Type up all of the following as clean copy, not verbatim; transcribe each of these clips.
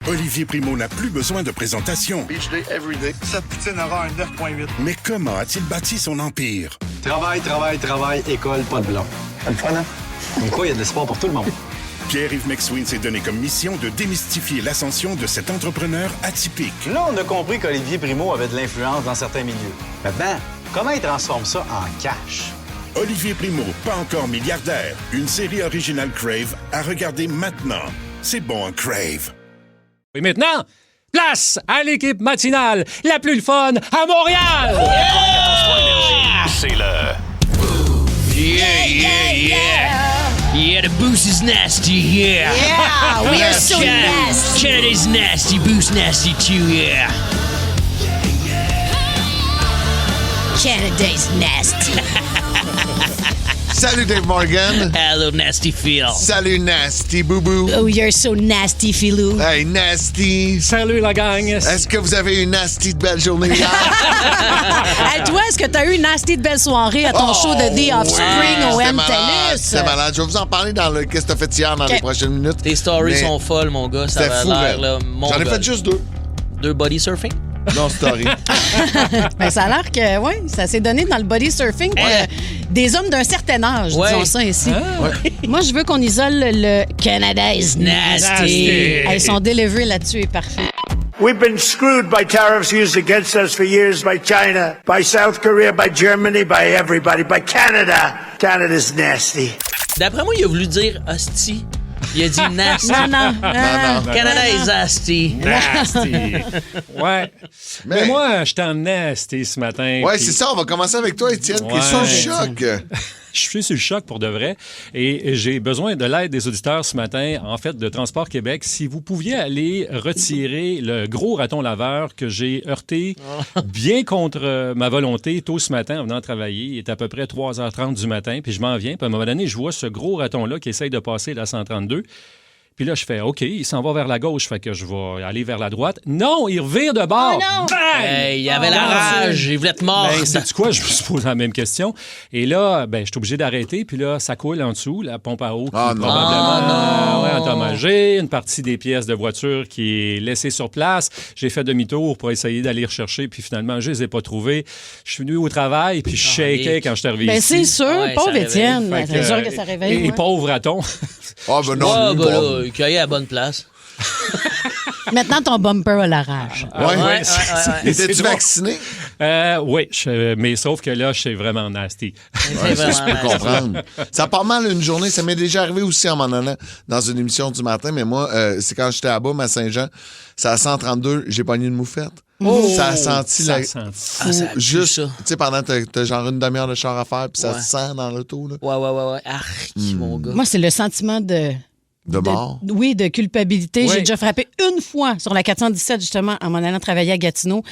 Olivier Primo n'a plus besoin de présentation. Beach day, every day. Cette poutine aura un 9.8. Mais comment a-t-il bâti son empire? Travail, école, pas de blanc. C'est le fun, hein? Donc quoi, il y a de l'espoir pour tout le monde. Pierre-Yves McSween s'est donné comme mission de démystifier l'ascension de cet entrepreneur atypique. Là, on a compris qu'Olivier Primo avait de l'influence dans certains milieux. Maintenant, comment il transforme ça en cash? Olivier Primo, pas encore milliardaire. Une série originale Crave à regarder maintenant. C'est bon, Crave. Et maintenant, place à l'équipe matinale la plus fun à Montréal! Yeah! C'est le... Yeah, the boost is nasty, yeah. Yeah, we are so nasty. Canada's nasty, boost nasty too, yeah. Canada's nasty. Salut Dave Morgan. Hello, nasty Phil. Salut Nasty Boubou. Oh, you're so nasty, Philou. Hey Nasty. Salut la gang! Est-ce que vous avez une nasty de belle journée hier? Hey, toi, est-ce que t'as eu une nasty de belle soirée à ton show de Day Offspring au C'était M malade, Tennis? c'était malade. Je vais vous en parler dans le Qu'est-ce que t'as fait hier dans les prochaines minutes. Tes stories Mais sont folles, mon gars. Ça C'était va fou, l'air, man. là. J'en ai fait juste 2. 2 body surfing? Non, story. Ben, ça a l'air que, oui, ça s'est donné dans le body surfing pour des hommes d'un certain âge, Ouais. disons ça ici. Moi, je veux qu'on isole le Canada's nasty. Hey, son delivery là-dessus est parfait. We've been screwed by tariffs used against us for years by China, by South Korea, by Germany, by everybody, by Canada. Canada's nasty. D'après moi, il a voulu dire hostie. Il a dit nasty. Non. Canada is nasty. Nasty! Ouais. Mais moi, je t'en nasty ce matin. Ouais, puis c'est ça. On va commencer avec toi, Étienne, qui est sous le choc. Je suis sur le choc pour de vrai et j'ai besoin de l'aide des auditeurs ce matin, en fait, de Transport Québec. Si vous pouviez aller retirer le gros raton laveur que j'ai heurté bien contre ma volonté tôt ce matin en venant travailler. Il est à peu près 3h30 du matin, puis je m'en viens. Puis à un moment donné, je vois ce gros raton-là qui essaye de passer la 132. Puis là, je fais OK, il s'en va vers la gauche, fait que je vais aller vers la droite. Non, il revire de bord. Oh non! Bang! Hey, il avait la rage, il voulait te mordre. Ben, sais-tu quoi? Je me suis posé la même question. Et là, ben, je suis obligé d'arrêter. Puis là, ça coule en dessous, la pompe à eau qui Ah, non. probablement ouais, endommagée. Une partie des pièces de voiture qui est laissée sur place. J'ai fait demi-tour pour essayer d'aller rechercher. Puis finalement, je les ai pas trouvés. Je suis venu au travail, puis je shakeais quand je suis arrivé Ben, ici. c'est sûr, Ouais, pauvre ça Étienne. Fait C'est sûr que ça réveille. Et ouais. pauvre raton. Ah, ben non. Ah, lui, ben bon. là, il cueillait à la bonne place. Maintenant, ton bumper a la rage. Ouais. c'est Étais-tu drôle. vacciné? Oui, mais sauf que là, je suis vraiment nasty. Ouais, ça, je peux comprendre. Ça part mal une journée. Ça m'est déjà arrivé aussi en m'en allant dans une émission du matin, mais moi, c'est quand j'étais à Beaume, à Saint-Jean, c'est à 132, j'ai pogné une moufette. Ça a senti Ça la... sent fou, Ah, ça a pu, juste, ça. tu sais, pendant t'as genre une demi-heure de char à faire, puis ça Ouais. se sent dans l'auto, là. Ouais. Arc, mon gars. Moi, c'est le sentiment de mort. Oui, de culpabilité. Oui. J'ai déjà frappé une fois sur la 417, justement, en m'en allant travailler à Gatineau.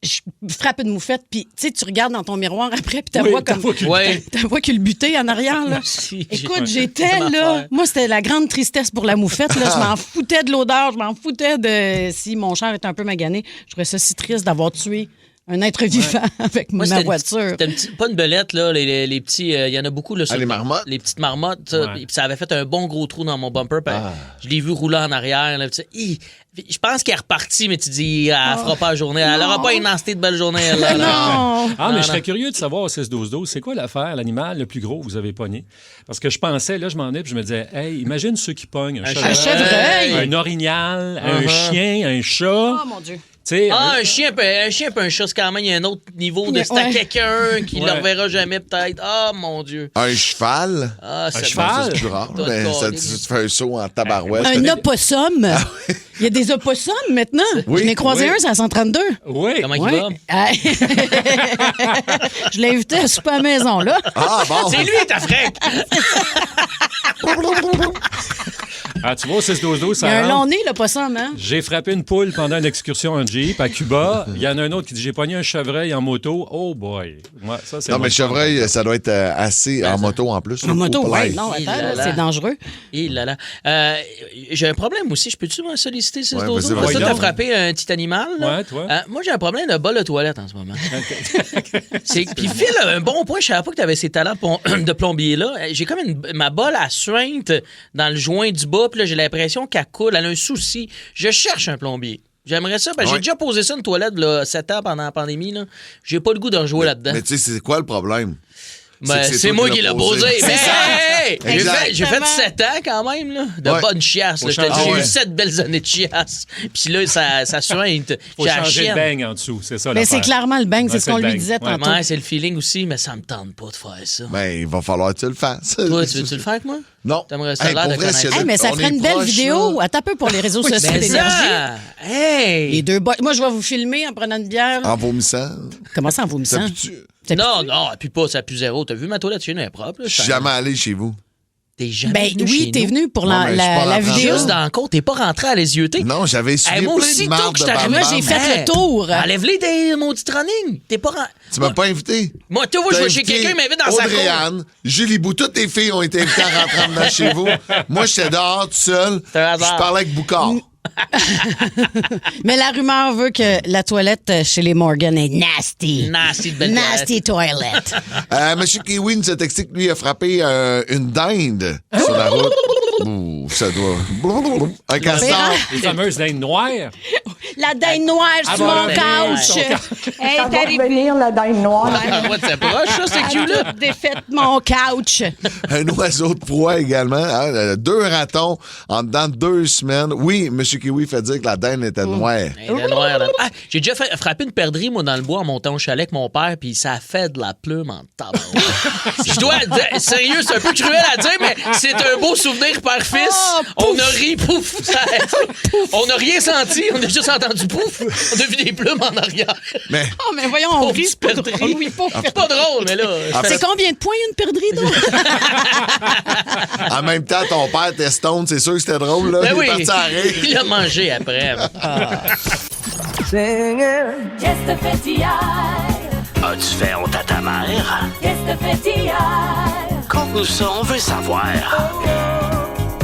Je frappe une moufette, puis tu sais, tu regardes dans ton miroir après, puis ta Oui, voix ta comme... voix qui- Ouais. Ta voix culbutée en arrière, là. Si, Écoute, j'ai j'étais même là. affaire. Moi, c'était la grande tristesse pour la moufette. Là. Je m'en foutais de l'odeur, je m'en foutais de si mon char était un peu magané. Je trouvais ça si triste d'avoir tué un être vivant avec Moi, ma c'était voiture. C'était pas une belette, là. Les petits. Il y en a beaucoup, là. sur- les marmottes? Les petites marmottes. Ça, Ouais. puis ça avait fait un bon gros trou dans mon bumper. Puis je l'ai vu rouler en arrière. Là, puis tu sais, je pense qu'elle est repartie, mais tu dis, elle fera pas la journée. Elle aura pas une nasty de belle journée, elle. Là. Non! Ah, mais Non, je serais non. curieux de savoir au 6-12-12, c'est quoi l'affaire, l'animal le plus gros que vous avez pogné? Parce que je pensais, là, je m'en ai, puis je me disais, hey, imagine ceux qui pognent un chevreuil. un orignal, un chien, un chat. Oh, mon Dieu. Tu sais, Un chien puis un chat, c'est quand même, il y a un autre niveau de... C'est à Ouais. quelqu'un qui ne Ouais. le reverra jamais, peut-être. Ah, mon Dieu. Un cheval? Ah, c'est cheval? Ça, c'est plus rare, Toi, mais ça, toi, tu fais un saut en tabarouette. Un opossum. Il y a des opossums maintenant. Oui, Je n'ai croisé oui. un, c'est à 132. oui. Comment il Ouais. va? Ah. Je l'ai invité à souper à la maison, là. Ah, bon! C'est lui, ta frère! Ah, tu vois, au 6-12-12, Il y ça a un rentre. long nez, l'opossum, hein? J'ai frappé une poule pendant une excursion en Jeep à Cuba. Il y en a un autre qui dit, j'ai pogné un chevreuil en moto. Oh boy. Ouais, ça, c'est Non, mon mais chevreuil, ça doit être assez en moto en plus. En moto, oui. oui. Non, Il attends, là là, là. c'est dangereux. Et là là. J'ai un problème aussi. Je peux-tu me solliciter ces Ouais, dodos? vas-y, Parce que vas-y. t'as frappé un petit animal. Là. Ouais, toi. Moi, j'ai un problème de bol de toilette en ce moment. Puis Phil a un bon point. Je savais pas que tu avais ces talents de plombier-là. J'ai comme ma bolle à suinte dans le joint du bas. pas, puis là, j'ai l'impression qu'elle coule. Elle a un souci. Je cherche un plombier. J'aimerais ça. J'ai déjà posé ça une toilette là, 7 ans pendant la pandémie. Là. J'ai pas le goût de rejouer là-dedans. Mais tu sais, c'est quoi le problème? C'est moi qui l'ai posé. Mais j'ai fait 7 ans quand même, là, de bonne chiasse. J'ai eu 7 belles années de chiasse. Puis là, ça sointe. Faut changer le beigne en dessous, c'est ça. Mais c'est clairement le beigne, c'est ce qu'on lui disait tantôt. Ouais, c'est le feeling aussi, mais ça me tente pas de faire ça. Ben, il va falloir que tu le fasses. Toi, tu veux-tu le faire avec moi? Non. T'aimerais ça l'air de connaître. Mais ça ferait une belle vidéo. Attends un peu pour les réseaux sociaux d'énergie. Hey! Les deux moi, je vais vous filmer en prenant une bière. En vomissant. Comment ça, en vomissant? Non, puis pas, ça pue zéro. T'as vu ma toilette chez nous, elle est propre. Je suis jamais allé chez vous. T'es jamais venu oui, chez t'es nous? venu pour la vidéo. Juste dans le compte, t'es pas rentré à les yeux. Non, j'avais essuyé moi plein aussi, de marde que de je Moi, j'ai fait le tour. Enlève-les des maudits running. T'es pas rentré. Tu m'as pas invité? Moi, tu vois, je vais chez quelqu'un, il m'invite dans sa cour. Audrey-Anne, Julie Bou, toutes les filles ont été invitées à rentrer dedans chez vous. Moi, j'étais dehors tout seul. Je parlais avec Boucard. Mais la rumeur veut que la toilette chez les Morgan est nasty. Nasty de belle Nasty toilet. Monsieur Kiwi nous a texté que lui a frappé une dinde sur la route. Ouh, ça doit... Un castor. Les fameuses dindes noires. La dinde noire sur mon couch. Hey, Ça va revenir, la dinde noire. Ouais, c'est proche, ça, c'est cute, là. Défaite mon couch. Un oiseau de proie également. Hein? 2 ratons en dedans de 2 semaines. Oui, Monsieur Kiwi fait dire que la dinde était noire. Elle est noire, là. J'ai déjà frappé une perdrix, moi, dans le bois en montant au chalet avec mon père, puis ça a fait de la plume en tabarouette. Je dois dire, sérieux, c'est un peu cruel à dire, mais c'est un beau souvenir père-fils. On a ri, pouf. On n'a rien senti, on a juste entendu pouf. On a vu des plumes en arrière. Mais mais voyons, on rit, c'est pas drôle. Oui, c'est pas drôle, mais là... C'est combien de points une perdrix, donc? en même temps, ton père était stone, c'est sûr que c'était drôle. Là. Ben Il oui, est parti à rire. il a mangé après. Qu'est-ce que fait hier? As-tu fait honte à ta mère? Qu'est-ce que fait hier? Conte-nous ça, on veut savoir.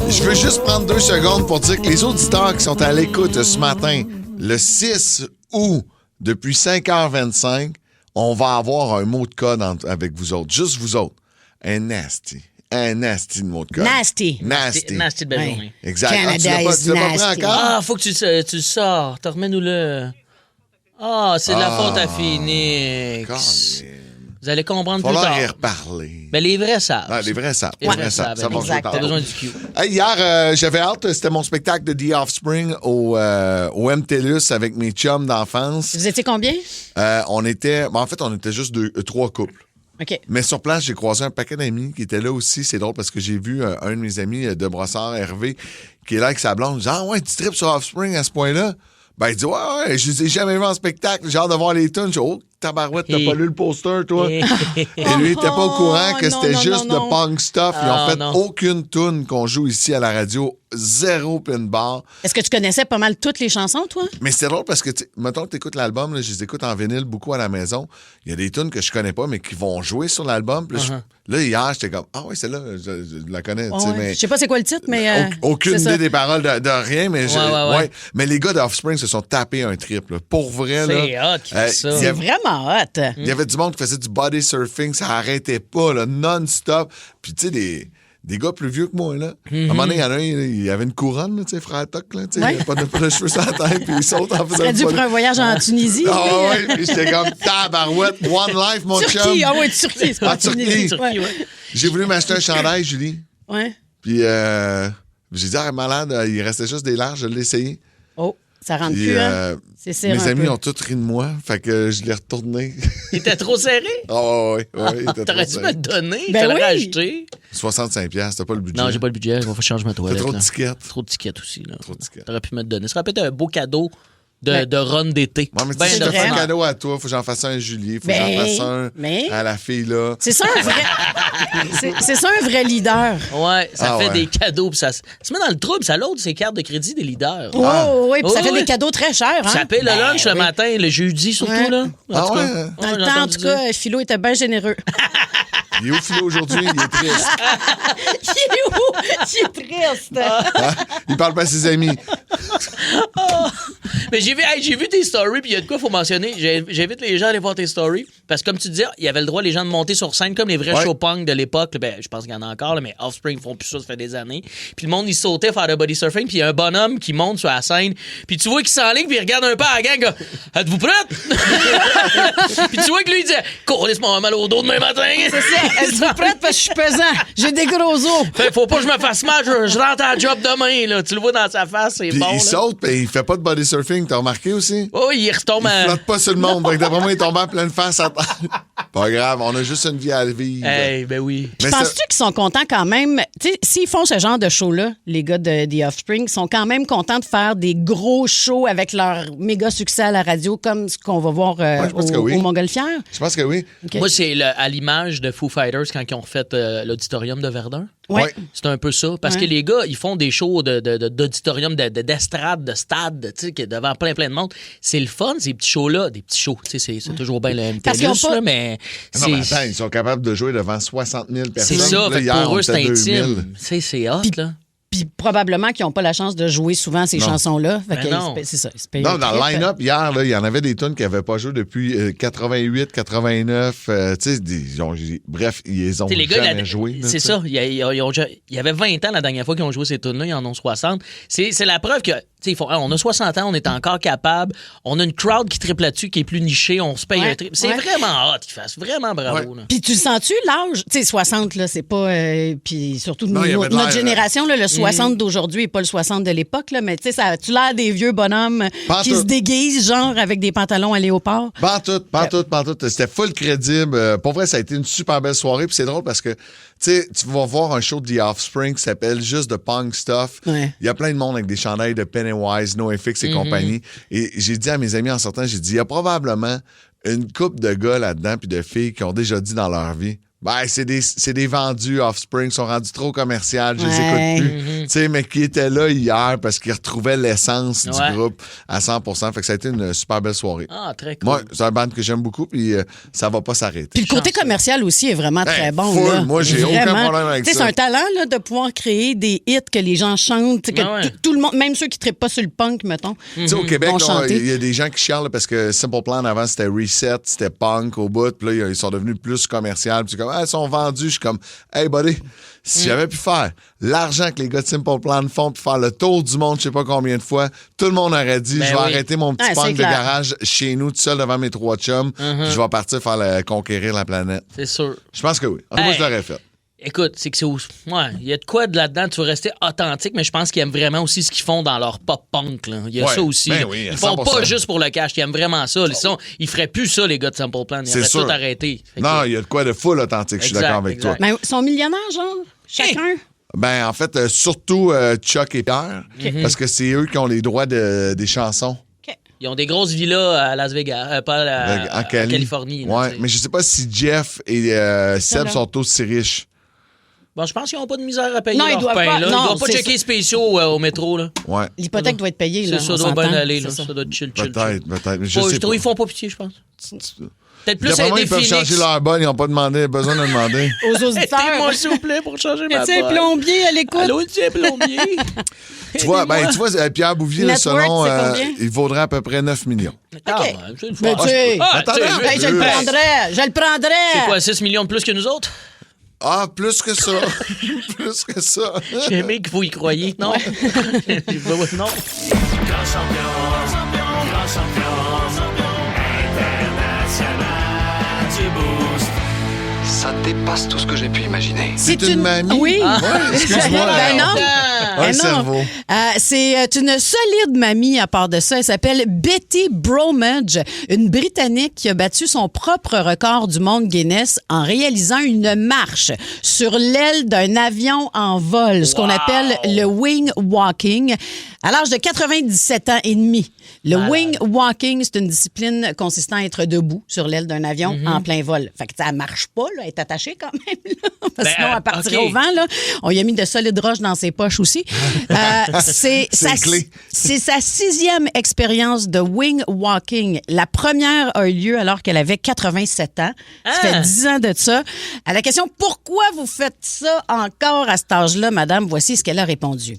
Je veux juste prendre 2 secondes pour dire que les auditeurs qui sont à l'écoute ce matin, le 6 août, depuis 5h25, on va avoir un mot de code avec vous autres. Juste vous autres. Un nasty de mot de code. Nasty. Nasty de belle journée. Exact. Canada tu l'as is pas pris nasty. encore? Ah, faut que tu le sors. Remets-nous-le. Ah, c'est de la faute à Phoenix. Vous allez comprendre plus tard. tard. Il va falloir y reparler. Mais les vrais savent. Ah, les vrais savent. Les vrais savent. Ça va jouer T'as tantôt. besoin du cue. Hey, hier, j'avais hâte. C'était mon spectacle de The Offspring au MTLUS avec mes chums d'enfance. Vous étiez combien? On était juste 3 couples. OK. Mais sur place, j'ai croisé un paquet d'amis qui étaient là aussi. C'est drôle parce que j'ai vu un de mes amis de Brossard, Hervé, qui est là avec sa blonde. Je dis, ah ouais, tu tripes sur Offspring à ce point-là? Ben, il dit, ouais, je les ai jamais vus en spectacle. J'ai hâte de voir les tunes. Je dis, oh, tabarouette, t'as pas lu le poster, toi? Et lui, il était pas au courant que c'était juste de punk stuff. Ils ont fait aucune tune qu'on joue ici à la radio. 0 pin bar. Est-ce que tu connaissais pas mal toutes les chansons, toi? Mais c'est drôle parce que, mettons que tu écoutes l'album, là, je les écoute en vinyle beaucoup à la maison. Il y a des tunes que je connais pas, mais qui vont jouer sur l'album. Là, hier, j'étais comme, ah oui, celle-là, je la connais. Mais je sais pas c'est quoi le titre, mais. aucune idée des paroles de rien, mais Ouais. Mais les gars d'Offspring se sont tapés un trip. Là. Pour vrai, là. C'est hot, c'est vraiment hot. Il y avait du monde qui faisait du body surfing, ça arrêtait pas, là, non-stop. Puis, tu sais, des gars plus vieux que moi, là. À un moment donné, il y en a un, il avait une couronne, là, tu sais, frère Toc, là, tu sais, il avait pas de cheveux sur la tête, puis il saute en faisant T'as dû prendre un voyage en Tunisie? Ah oui, puis j'étais comme tabarouette, one life, mon chum. Turquie, ah oui, Turquie, c'est pas Tunisie. Turquie, ouais. J'ai voulu m'acheter un chandail, Julie. Ouais. Puis j'ai dit, ah, malade, il restait juste des larges, je l'ai essayé. Oh, ça rentre Puis, plus, hein? C'est serré. Mes amis ont tous ri de moi, fait que je l'ai retourné. Il était trop serré? Ah oui, il était trop T'aurais dû serré. me le donner. Ben T'aurais oui. acheté. 65$, t'as pas le budget. Non, j'ai pas le budget. Il va falloir changer ma toilette. T'as trop de là. tickets. Trop de tickets aussi. Là. Trop de tickets. T'aurais pu me le donner. Ça aurait pu être un beau cadeau de run d'été. Ouais, mais Ben si je te fais de un cadeau à toi, faut que j'en fasse un à Julie, faut que j'en fasse un à la fille, là. C'est ça un vrai... c'est ça un vrai leader. Ouais, ça fait ouais. des cadeaux. Puis ça se met dans le trouble. Ça l'autre, ses cartes de crédit des leaders. Oh, oui, puis ça fait oui. des cadeaux très chers. Hein? Ça paye le lunch le matin, le jeudi surtout. Ouais. Là. Ah ouais? Dans le temps, en tout cas, Philo était bien généreux. Il est où, Philo, aujourd'hui? Il est triste. Il est où? Il est triste. Il parle pas à ses amis. Mais j'ai vu tes stories, puis il y a de quoi faut mentionner. J'invite les gens à aller voir tes stories. Parce que comme tu disais, il y avait le droit, les gens, de monter sur scène comme les vrais show punk de l'époque. Ben, je pense qu'il y en a encore, là, mais Offspring font plus ça fait des années. Puis le monde, il sautait faire le body surfing, puis il y a un bonhomme qui monte sur la scène, puis tu vois qu'il s'enligne, puis il regarde un peu à la gang, comme, êtes-vous prête? Puis tu vois que lui, il dit, laisse-moi mal au dos demain matin. C'est ça. Êtes-vous prête parce que je suis pesant? J'ai des gros os. Faut pas que je me fasse mal, je rentre à la job demain, là. Tu le vois dans sa face, c'est Puis bon. il là. saute, puis il fait pas de body surfing, t'as remarqué aussi? Oh, il retombe Il flotte pas sur le monde. Donc, d'après moi, il tombe en pleine face à terre. Pas grave, on a juste une vie à vivre. Hey, ben oui. Mais Penses-tu qu'ils sont contents quand même? Tu sais, s'ils font ce genre de show-là, les gars de The Offspring, sont quand même contents de faire des gros shows avec leur méga succès à la radio, comme ce qu'on va voir au Montgolfière? Je pense que oui. Okay. Moi, c'est à l'image de Foo Fighters quand ils ont refait l'auditorium de Verdun. Oui. C'est un peu ça. Parce que les gars, ils font des shows d'auditorium, d'estrade, de stade, tu sais, devant plein de monde. C'est le fun, ces petits shows-là. Des petits shows, tu sais, c'est toujours bien le MTLUS, là, mais... Non, mais attends, ils sont capables de jouer devant 60 000 personnes. C'est ça, Là, fait hier, pour on eux, c'est était 2000. intime. Tu sais, c'est hot, là. Puis probablement qu'ils n'ont pas la chance de jouer souvent ces chansons-là. Fait Ben que non. c'est ça. Non, dans le line-up, hier, là, il y en avait des tunes qui n'avaient pas joué depuis 88, 89. Tu sais, bref, ils les ont T'sais, les gars, jamais joué. c'est ça. Il y avait 20 ans la dernière fois qu'ils ont joué ces tunes-là. Ils en ont 60. C'est la preuve que, ils font, on a 60 ans, on est encore capable. On a une crowd qui triple là-dessus, qui est plus nichée. On se paye un trip. C'est vraiment hot qu'ils fassent. Vraiment bravo. Là. Puis tu le sens-tu, l'âge? Tu sais, 60, là, c'est pas... puis surtout Non, il y avait de notre l'air, génération, là, le 60 d'aujourd'hui n'est pas le 60 de l'époque, là, mais tu sais, tu l'air des vieux bonhommes qui se déguisent, genre, avec des pantalons à léopard. Pantoute. C'était full crédible. Pour vrai, ça a été une super belle soirée. Puis c'est drôle parce que, tu sais, tu vas voir un show de The Offspring qui s'appelle juste The Punk Stuff. Ouais. Il y a plein de monde avec des chandails de Pennywise, NoFX et compagnie. Et j'ai dit à mes amis en sortant, j'ai dit, il y a probablement une couple de gars là-dedans puis de filles qui ont déjà dit dans leur vie, ben, c'est des vendus Offspring, sont rendus trop commerciaux, je les écoute plus. Tu sais, mais qui étaient là hier parce qu'ils retrouvaient l'essence du groupe à 100%. Fait que ça a été une super belle soirée. Ah, très cool. Moi, c'est un band que j'aime beaucoup, puis ça va pas s'arrêter. Puis le côté commercial aussi est vraiment très bon. full. Là. Moi, j'ai Vraiment. aucun problème avec ça. C'est un talent là, de pouvoir créer des hits que les gens chantent, que tout le monde, même ceux qui ne trippent pas sur le punk, mettons, Tu sais, au Québec, vont chanter. il y a des gens qui chialent là, parce que Simple Plan avant, c'était Reset, c'était punk au bout, puis là, ils sont devenus plus commerciaux. Puis c'est comme, ils sont vendus. Je suis comme, hey, buddy, si j'avais pu faire l'argent que les gars de Simple Plan font, puis faire le tour du monde, je sais pas combien de fois, tout le monde aurait dit, je vais arrêter mon petit punk de garage chez nous, tout seul devant mes 3 chums, puis je vais partir faire conquérir la planète. C'est sûr. Je pense que oui. Moi, je l'aurais fait. Écoute, c'est que c'est... Ouais, il y a de quoi de là-dedans, tu veux rester authentique, mais je pense qu'ils aiment vraiment aussi ce qu'ils font dans leur pop-punk. Là. Il y a ça aussi. Ben oui, ils font 100%. pas juste pour le cash, ils aiment vraiment ça. Ils feraient plus ça, les gars de Simple Plan. Ils C'est auraient sûr. tout arrêté. Fait Non, que- il y a de quoi de full authentique, je suis Exact, d'accord avec toi. Mais ils sont millionnaires, genre, chacun. Ben, en fait, surtout Chuck et Pierre, parce que c'est eux qui ont les droits des chansons. Ils ont des grosses villas à Las Vegas, pas En en Californie. là, Ouais, tu sais. mais je sais pas si Jeff et Seb sont aussi riches. Bon, je pense qu'ils n'ont pas de misère à payer Non, ils leur doivent pain. pas- Là. non, ils doivent pas c'est checker spéciaux au métro. Là. Ouais. L'hypothèque doit être payée. Là, C'est ça, on doit bien s'entend. aller. Là. C'est Ça doit être chill. Peut-être. Mais je Je sais trouve pas. qu'ils font pas pitié, je pense. Peut-être plus D'après moi, aider ils peuvent Phoenix. changer leur bonne, ils n'ont pas besoin de demander. Aux auditeurs. Aidez-moi, s'il vous plaît, pour changer ma C'est un bonne. plombier à l'écoute. Allô, c'est plombier. Tu vois, Pierre Bouvier, là, Network, selon, c'est combien? il vaudrait à peu près 9 millions. Ah, OK. c'est le Mais fun. tu sais, attendez, tu sais, hey, je le prendrais. Je le prendrais. C'est quoi, 6 millions de plus que nous autres? Ah, plus que ça. Plus que ça. J'ai aimé qu'il faut y croyer. Non? Non. Grand champion, grand champion, international du Boost. Ça dépasse tout ce que j'ai pu imaginer. C'est une mamie? Oui. Ouais, excuse-moi. Ben non. Un Ben non. cerveau. C'est une solide mamie à part de ça. Elle s'appelle Betty Bromage, une Britannique qui a battu son propre record du monde Guinness en réalisant une marche sur l'aile d'un avion en vol, ce qu'on appelle le wing walking, à l'âge de 97 ans et demi. Le wing walking, c'est une discipline consistant à être debout sur l'aile d'un avion en plein vol. Fait que ça marche pas, là, elle est attachée quand même, là, parce que sinon elle partirait OK. au vent. Là. On y a mis de solides roches dans ses poches aussi. C'est sa 6e expérience de wing walking. La première a eu lieu alors qu'elle avait 87 ans. Ça fait 10 ans de ça. À la question « Pourquoi vous faites ça encore à cet âge-là, madame? » Voici ce qu'elle a répondu.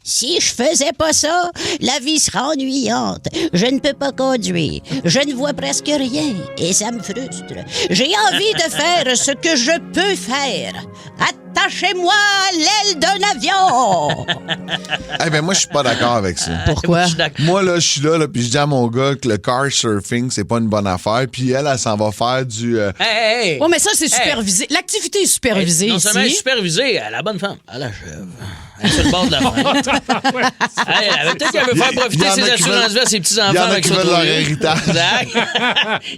Si je faisais pas ça, la vie sera ennuyante. Je ne peux pas conduire. Je ne vois presque rien et ça me frustre. J'ai envie de faire ce que je peux faire. Attachez-moi à l'aile d'un avion. Eh ben moi, je suis pas d'accord avec ça. Pourquoi? Moi, là, je suis là, puis je dis à mon gars que le car surfing, c'est pas une bonne affaire. Puis elle s'en va faire du... Hey! Oh, mais ça, c'est supervisé. L'activité est supervisée Non ici. seulement elle est supervisée, elle a la bonne femme. Elle a la chèvre. Elle est sur le bord de la mer. Peut-être qu'elle veut faire profiter ses assurances-vie à ses petits-enfants. Il y en a avec qui veulent leur héritage. Exact.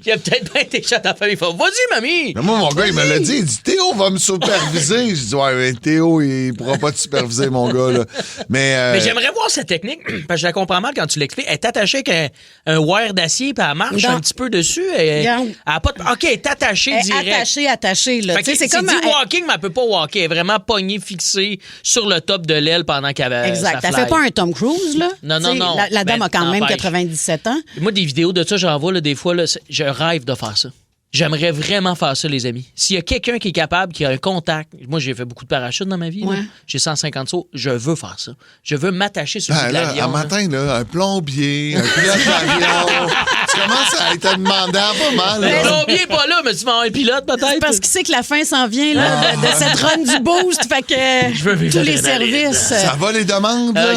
Il a peut-être pas été chat à la famille. Il faut, vas-y, mamie. Mais moi, mon gars, il me l'a dit. Il dit, Théo va me superviser. Je dis, ouais, mais Théo, il pourra pas te superviser, mon gars, là. Mais j'aimerais voir cette technique, parce que je la comprends mal quand tu l'expliques. Elle est attachée avec un wire d'acier, puis elle marche un petit peu dessus. Elle a pas OK, elle est attachée direct. Attachée, là. Fait que C'est comme dit walking, mais elle peut pas walker. Elle est vraiment pognée, fixée sur le top de l'aile pendant qu'elle avait exact. sa Elle fly. fait pas un Tom Cruise, là. Non. La dame a quand même n'empêche. 97 ans. Moi, des vidéos de ça, j'en vois, là, des fois, là, je rêve de faire ça. J'aimerais vraiment faire ça, les amis. S'il y a quelqu'un qui est capable, qui a un contact... Moi, j'ai fait beaucoup de parachutes dans ma vie. Ouais. Là. J'ai 150 sauts. Je veux faire ça. Je veux m'attacher sur ben, le là, l'avion. un matin, là, un plombier, un pilote d'avion. Tu commences à être demandant pas mal. Le Là. plombier n'est pas là, mais tu vas avoir un pilote, peut-être. Parce qu'il sait que la fin s'en vient là, de cette run du boost. Fait que Je veux vivre tous les l'adrénaline. services... Ça va les demandes, là?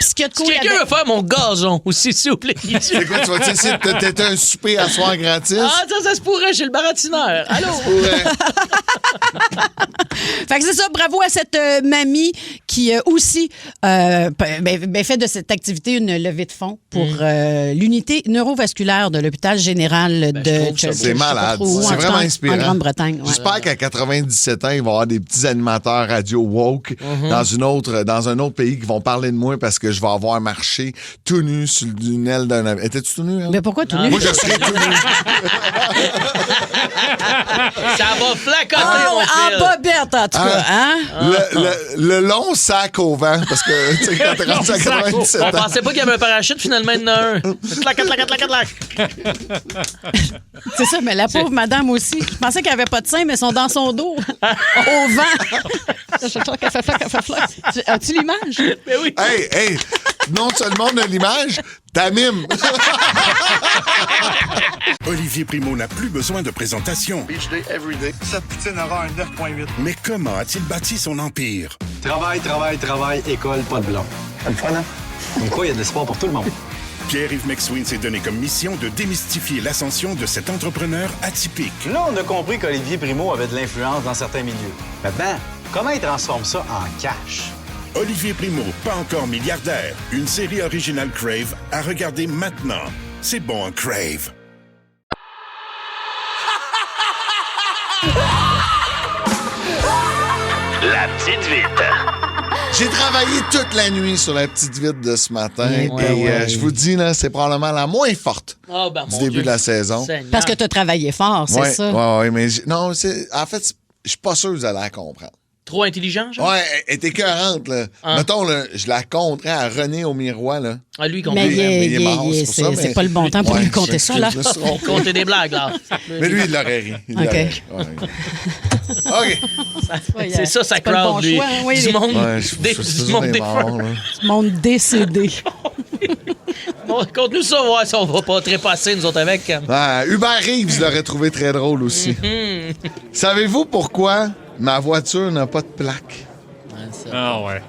Puis ce qu'il y a de Si cool quelqu'un avec- veut faire mon gazon aussi, s'il vous plaît. C'est quoi, tu vas essayer de t'aider un souper à soir gratis? Ah, ça se pourrait chez le baratineur. Allô? Fait que c'est ça, bravo à cette mamie qui aussi fait de cette activité une levée de fonds pour l'unité neurovasculaire de l'hôpital général de Churchill. C'est malade. C'est vraiment inspirant. En Grande-Bretagne. Ouais. J'espère qu'à 97 ans, il va y avoir des petits animateurs radio woke dans un autre pays qui vont parler de moi parce que je vais avoir marché tout nu sur une aile d'un avion. Étais-tu tout nu? Hein? Mais pourquoi tout nu? Moi, je serais tout nu. Ça va flacoter, mon fil. En bobette, en tout cas. Hein? Le long sac au vent, parce que tu sais, quand t'es rendu à 97 On ans... pensait pas qu'il y avait un parachute, finalement, il y en a un. Clac. C'est ça, mais la pauvre madame aussi. Je pensais qu'elle avait pas de seins, mais elles sont dans son dos, au vent. Elle fait flac. As-tu l'image? Mais oui. Hey, non seulement on a l'image, t'as mime. Olivier Primo n'a plus besoin de présentation. Beach day, every day. Cette poutine aura un 9.8. Mais comment a-t-il bâti son empire? Travail, école, pas de blond. C'est le fun, hein? Comme quoi, il y a de l'espoir pour tout le monde. Pierre-Yves McSween s'est donné comme mission de démystifier l'ascension de cet entrepreneur atypique. Là, on a compris qu'Olivier Primo avait de l'influence dans certains milieux. Maintenant, comment il transforme ça en cash? Olivier Primo, pas encore milliardaire. Une série originale Crave à regarder maintenant. C'est bon, en Crave. La petite vite. J'ai travaillé toute la nuit sur la petite vite de ce matin et je vous dis, là, c'est probablement la moins forte Oh, ben, du mon début Dieu. de la saison. Seigneur. Parce que tu as travaillé fort, c'est ça? Ouais, mais non, en fait, je suis pas sûr que vous allez la comprendre. Trop intelligent, genre? Ouais, elle est écœurante, là. Mettons, là, je la compterais à René au miroir, là. Ah, lui, il Mais il est mort, c'est pour ça, c'est mais- pas le bon temps pour Ouais, lui compter ça, là. je me suis trompé. compter des blagues, là. Mais lui, il l'aurait ri. Il OK. l'aurait ri. Ouais. OK. C'est ça, sa C'est pas le crowd, bon lui. choix, hein, oui, Du les- monde, Ouais, je du monde des mort, là. Du monde décédé. Bon, conte-nous ça, voir si on va pas trépasser, nous autres, avec. Ah, Hubert Reeves l'aurait trouvé très drôle aussi. Savez-vous pourquoi ma voiture n'a pas de plaque? Ah ouais.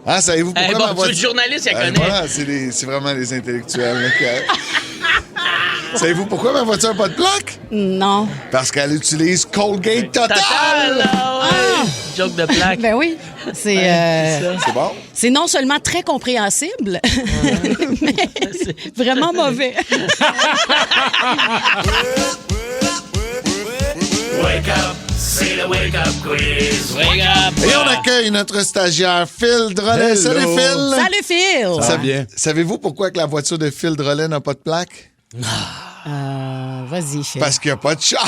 Ah, savez-vous pourquoi Eh, ma bon, tu voiture... es le journaliste, il connaît. Voilà, c'est vraiment les intellectuels. Là, savez-vous pourquoi ma voiture n'a pas de plaque? Non. Parce qu'elle utilise Colgate Total! Joke de plaque. Ben oui. C'est C'est bon? c'est non seulement très compréhensible, mais vraiment mauvais. Wake up, c'est le wake up quiz. Wake up. Et on accueille notre stagiaire Phil Drolet. Salut Phil! Salut Phil! Savez-vous pourquoi que la voiture de Phil Drolet n'a pas de plaque? Vas-y, Phil. Parce qu'il n'y a pas de chat.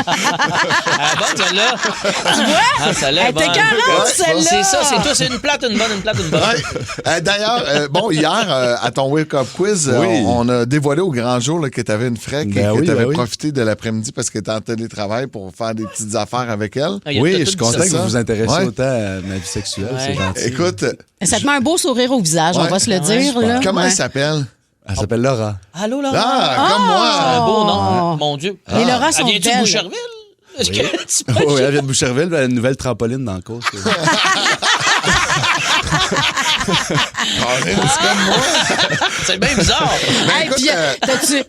Ah, bonne, celle-là. Tu vois? Ah, celle-là, Elle était bonne. 40, celle-là. C'est ça, c'est toi, c'est une plate, une bonne. Ouais. D'ailleurs, hier, à ton Wake Up Quiz, Oui. on a dévoilé au grand jour là, que tu avais une frèque Ben et que oui, tu avais ben oui. profité de l'après-midi parce que tu es en télétravail pour faire des petites affaires avec elle. Ah, il a Oui, tout je suis dit content ça. que vous vous intéressiez Ouais. autant à ma vie sexuelle. Ouais. C'est gentil. Écoute, Ça te met un beau sourire au visage, on Ouais. va se le Ouais, dire. super. Là. comment Ouais. elle s'appelle? Elle s'appelle Laura. Allô, Laura? Ah, comme C'est moi. un beau nom. Mon Dieu. Les Laura sont Elle vient-tu de belles. Boucherville? Est-ce que tu peux- Oui, elle vient de Boucherville, elle a une nouvelle trampoline dans le cours. C'est comme moi. C'est bien bizarre. Hey, écoute,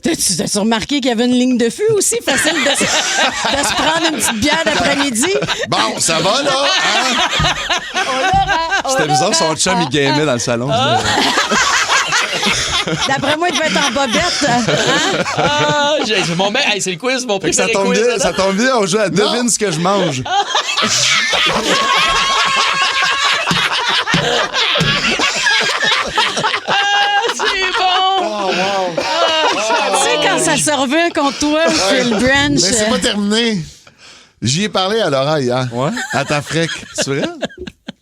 puis, t'as-tu remarqué qu'il y avait une ligne de feu aussi? Facile de se prendre une petite bière d'après-midi. Bon, ça va, là? Hein? C'était bizarre, son chum, il gamait dans le salon. D'après moi, il devait être en bobette. Hein? Ah, c'est mon mec. Hey, c'est le quiz, mon Fait que ça préféré tombe quiz. bien, là. ça tombe bien, on joue à devine ce que je mange. C'est bon. Tu sais, quand ça se revient contre toi, Phil Branch. Mais c'est pas terminé. J'y ai parlé à Laura hier. Ouais. À ta frèque. C'est vrai?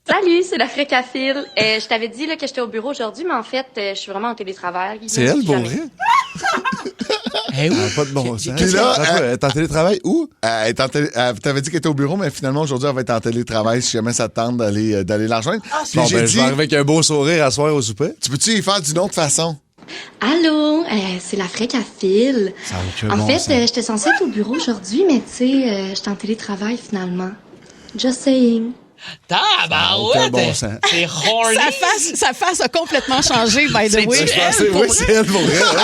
Salut, c'est la fric à fil. Je t'avais dit là, que j'étais au bureau aujourd'hui, mais en fait, je suis vraiment en télétravail. C'est elle, pour vrai? Eh oui. Pas de bon sens. Puis là, Elle est en télétravail où? T'avais dit qu'elle était au bureau, mais finalement, aujourd'hui, elle va être en télétravail si jamais ça te tente d'aller la rejoindre. Puis Bon, j'ai ben, dit, je vais arriver avec un beau sourire à soir au souper. tu peux-tu y faire d'une autre façon? Allô, c'est la fric à fil. Ça a aucun En bon fait, sens. j'étais censée être au bureau aujourd'hui, mais tu sais, j'étais en télétravail finalement. Just saying. Tabarouette. Aucun bon sens. C'est horny. Sa face a complètement changé, by the way. Oui, c'est elle pour vrai. Hein?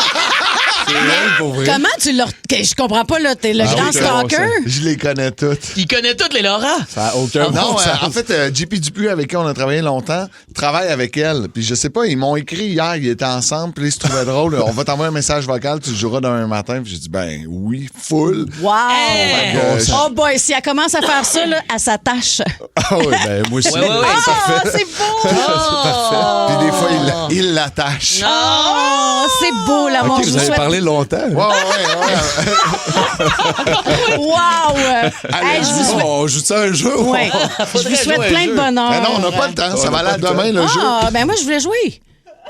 C'est elle pour vrai. Comment tu l'as... Je comprends pas, là. T'es le grand oui, stalker. Je les connais toutes. Il connaît toutes les Laura. Ça a aucun Non, bon sens. en fait, JP Dupuis, avec qui on a travaillé longtemps, travaille avec elle. Puis je sais pas, ils m'ont écrit hier, ils étaient ensemble, puis ils se trouvaient drôle. On va t'envoyer un message vocal, tu le joueras demain matin. Puis j'ai dit, ben oui, full. Wow! Hey! Oh boy, si elle commence à faire ça, là, elle s'attache. Ah oui, ben moi aussi. Ouais. Ah, c'est beau! Puis des fois, il l'attache. Oh, c'est beau, l'amour. OK, Je vous vous avez souhaite... parlé longtemps. Wow! Hey, je vous souhaite... On joue ça un jeu? Ouais. Je vous souhaite plein de bonheur. Mais non, on n'a pas le temps. Ça va aller à demain, le jeu. Ah, ben moi, je voulais jouer.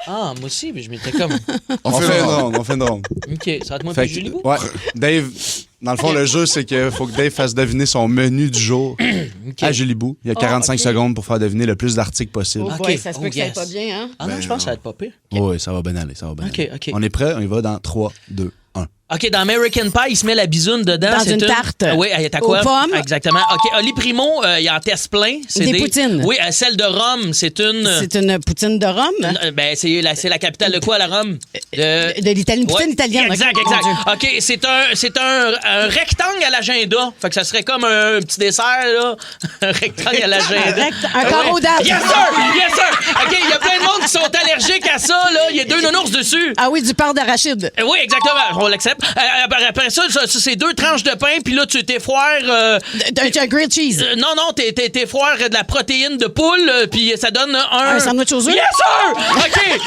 Ah, moi aussi, mais je m'étais comme. On fait une ronde, on fait une ronde. OK, ça va être moi Fait puis que, Julie Bou. ouais, Dave, dans le fond, le jeu, c'est qu'il faut que Dave fasse deviner son menu du jour à Julie Bou. Il y a 45 ok. secondes pour faire deviner le plus d'articles possible. Oh Ok. boy, ça se peut Oh, que ça aille yes. pas bien, hein? Ah non, je pense que ça va être pas pire. Oui, ça va bien aller, ça va bien OK, aller. OK. On est prêt? On y va dans 3, 2, 1. OK, dans American Pie, il se met la bisoune dedans. Dans c'est une tarte. Oui, elle est à quoi? Aux pommes. Exactement. OK, Oli Primo, il en teste plein. C'est Des poutines. Oui, celle de Rome, c'est une... C'est une poutine de Rome. Ben, c'est la capitale de quoi, la Rome? De l'Italie. Une poutine Ouais. italienne. Exact, ok. exact. Mon Dieu. OK, c'est un rectangle à l'agenda. Fait que ça serait comme un petit dessert, là. Un rectangle à l'agenda. Un carreau d'âge. Yes, sir! Yes, sir! OK, il y a plein de monde qui sont allergiques à ça, là. Il y a 2 nounours dessus. Ah oui, du parc d'arachide. Oui, exactement. On l'accepte. Après ça, c'est 2 tranches de pain, puis là, tu t'effoires... Un grilled cheese. non, t'effoires de la protéine de poule, puis ça donne un... Un sandwich aux œufs? Yes, sir! OK.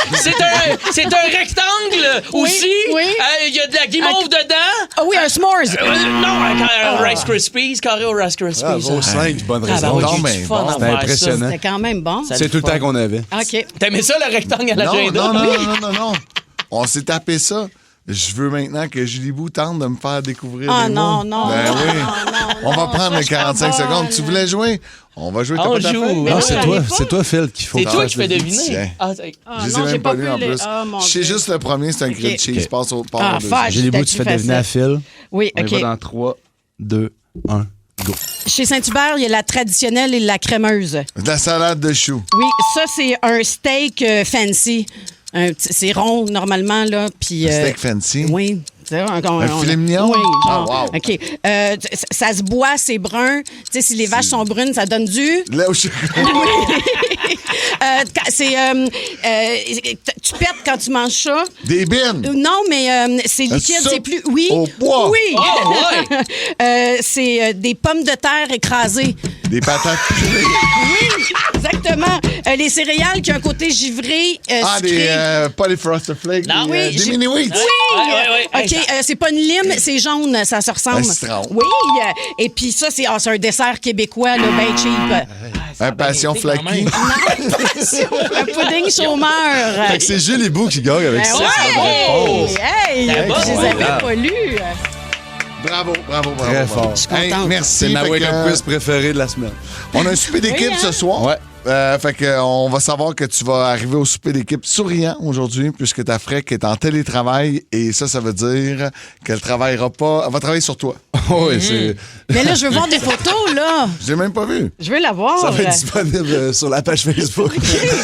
C'est un rectangle aussi. oui. Il y a de la guimauve dedans. Ah oui, un s'mores. Non, un Rice Krispies, carré au Rice Krispies. Bravo, 5 bonnes Ah, raisons. ben, Non, j'ai mais du fun bon, à c'était faire impressionnant. C'était quand même bon. Ça. C'est tout le temps qu'on avait. OK. T'aimais ça, le rectangle à Non, l'agenda? non. On s'est tapé ça. Je veux maintenant que Julie Bou tente de me faire découvrir Ah des non, mots. non, Ben non, oui. non, On va prendre ça, les je suis pas 45 bonne. secondes. Tu voulais jouer? On va jouer. T'as On pas ta joue. feuille? Mais Non, non, c'est j'en toi, ai pas. c'est toi, Phil, qu'il faut C'est que toi tu qui fais fasses deviner. Tiens. Ah, Je Ah, les ai non, j'ai même pas pas lus vu en les- plus. Ah, mon Je sais Dieu. juste le premier, c'est un grilled Ok. cheese. Passe au Ah, deuxième. fâche. Julie Bou, C'était tu fais plus deviner à Phil. Oui, On y va OK. dans 3, 2, 1, go. Chez Saint-Hubert, il y a la traditionnelle et la crémeuse. De la salade de choux. Oui, ça, c'est un steak fancy. C'est rond, normalement, là. Puis, Steak fancy? Oui. C'est un filet mignon? Oui. Ah, genre. wow. OK. Ça se boit, c'est brun. Tu sais, si les vaches sont brunes, ça donne du... Là où je... Tu pètes quand tu manges ça. Des bines. Non, mais c'est liquide, soupe c'est plus... Oui. au pois. Oui. Oh, ouais. C'est des pommes de terre écrasées. Des patates pilées. Oui, exactement. Les céréales qui ont un côté givré, sucré. Des Polyfrosted Flakes. Non. Des mini wheats. Oui! OK, c'est pas une lime, c'est jaune, ça se ressemble. Un citron. Oui, et puis ça, c'est un dessert québécois, là, bien cheap. Un passion flaky. Un pudding chômeur. Fait que c'est Julie Bou qui gagne avec ça. Hey! Je les avais pas lus. Bravo. Très fort. Hey, merci. C'est ma Fait wake-up que, quiz préférée de la semaine. On a un souper d'équipe ce soir. Ouais. Fait que on va savoir que tu vas arriver au souper d'équipe souriant aujourd'hui puisque ta frèque est en télétravail et ça veut dire qu'elle travaillera pas. Elle va travailler sur toi. Oui, c'est. Mais là, je veux voir des photos, là. Je l'ai même pas vu. Je veux la voir. Ça va être disponible sur la page Facebook.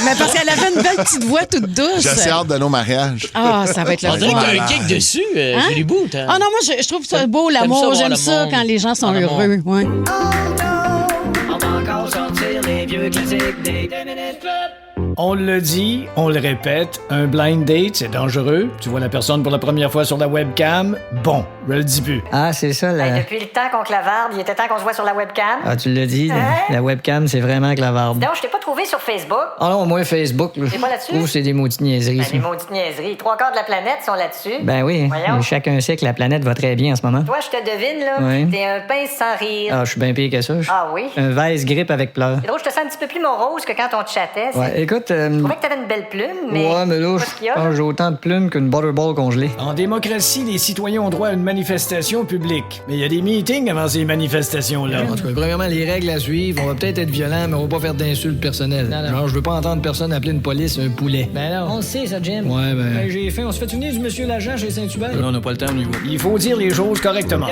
Mais parce qu'elle avait une belle petite voix toute douce. J'ai assez hâte de nos mariages. Ah, ça va être le On fun. dirait qu'il y a un kick dessus, Julie Bou. Ah non, moi, je trouve ça beau, l'amour. voir J'aime le ça monde. quand les gens sont En amour. heureux. Ouais. On va encore sortir les vieux classiques des 2 minutes club. On le dit, on le répète, un blind date, c'est dangereux. Tu vois la personne pour la première fois sur la webcam, bon, je le dis plus. Ah, c'est ça, la... Depuis le temps qu'on clavarde, il était temps qu'on se voit sur la webcam. Ah, tu l'as dit, la webcam, c'est vraiment clavarde. Non, je t'ai pas trouvé sur Facebook. Ah non, moi, Facebook, là, T'es pas là-dessus? je trouve que c'est des maudites niaiseries, Ben, ça. les maudites niaiseries. 3/4 de la planète sont là-dessus. Ben oui, Voyons. chacun sait que la planète va très bien en ce moment. Toi, je te devine, là. Oui. T'es un pince sans rire. Ah, je suis bien pire que ça. Ah oui? Un vase grippe avec pleurs. C'est drôle, je te sens un petit peu plus morose que quand on te chattait. Ouais, écoute... Je trouvais que t'avais une belle plume, mais... Ouais, mais là, Qu'est-ce qu'il y a, je pense que j'ai autant de plumes qu'une butterball congelée. En démocratie, les citoyens ont droit à une manifestation publique. Mais il y a des meetings avant ces manifestations-là. En tout cas, premièrement, les règles à suivre, on va peut-être être violent, mais on va pas faire d'insultes personnelles. Genre, je veux pas entendre personne appeler une police un poulet. Ben non. On le sait, ça, Jim. Ouais, ben... J'ai faim, on se fait venir du monsieur l'agent chez Saint-Hubert. Là, on n'a pas le temps, lui. Il faut dire les choses correctement.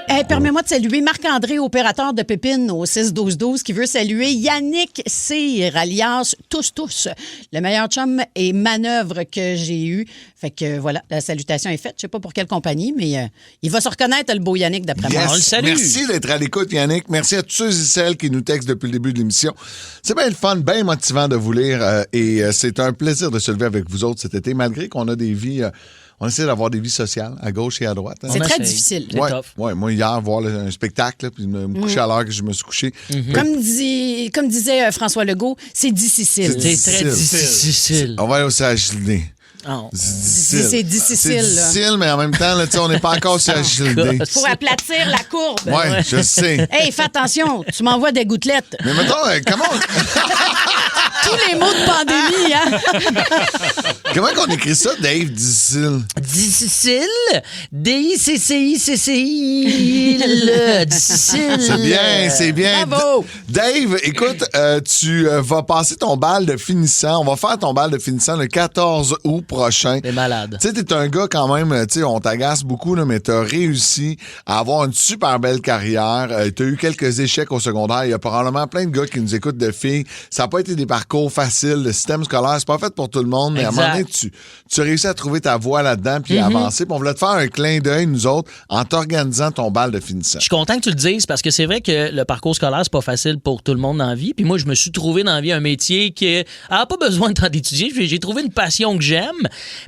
Hey, permets-moi de saluer Marc-André, opérateur de Pépine au 6-12-12, qui veut saluer Yannick Cyr, alias Tous, le meilleur chum et manœuvre que j'ai eu. Fait que voilà, la salutation est faite. Je sais pas pour quelle compagnie, mais il va se reconnaître, le beau Yannick, d'après moi. Yes. On le salue. Merci d'être à l'écoute, Yannick. Merci à tous ceux et celles qui nous textent depuis le début de l'émission. C'est bien le fun, bien motivant de vous lire et c'est un plaisir de se lever avec vous autres cet été, malgré qu'on a des vies... on essaie d'avoir des vies sociales à gauche et à droite. Hein. C'est très difficile. Ouais, ouais, moi, hier, voir un spectacle, là, puis me coucher à l'heure que je me suis couché. Comme disait François Legault, c'est difficile. C'est très difficile. On va aller au CHLD. Oh. C'est difficile. C'est difficile, mais en même temps, là, on n'est pas encore au CHLD. Pour aplatir la courbe. Oui, je sais. Hey, fais attention, tu m'envoies des gouttelettes. Mais mettons, comment... Tous les mots de pandémie, hein? Comment qu'on écrit ça, Dave, difficile? Difficile? D-I-C-C-I-C-C-I. Difficile. C'est bien. Bravo. Dave, écoute, tu vas passer ton bal de finissant. On va faire ton bal de finissant le 14 août prochain. T'es malade. Tu sais, t'es un gars quand même, tu sais, on t'agace beaucoup, là, mais t'as réussi à avoir une super belle carrière. T'as eu quelques échecs au secondaire. Il y a probablement plein de gars qui nous écoutent de filles. Ça n'a pas été des parcours faciles. Le système scolaire, c'est pas fait pour tout le monde, mais à un moment donné, tu as réussi à trouver ta voie là-dedans puis à avancer. Puis on voulait te faire un clin d'œil, nous autres, en t'organisant ton bal de finissant. Je suis content que tu le dises parce que c'est vrai que le parcours scolaire, c'est pas facile pour tout le monde dans la vie. Puis moi, je me suis trouvé dans la vie un métier qui a pas besoin de temps d'étudier. J'ai trouvé une passion que j'aime,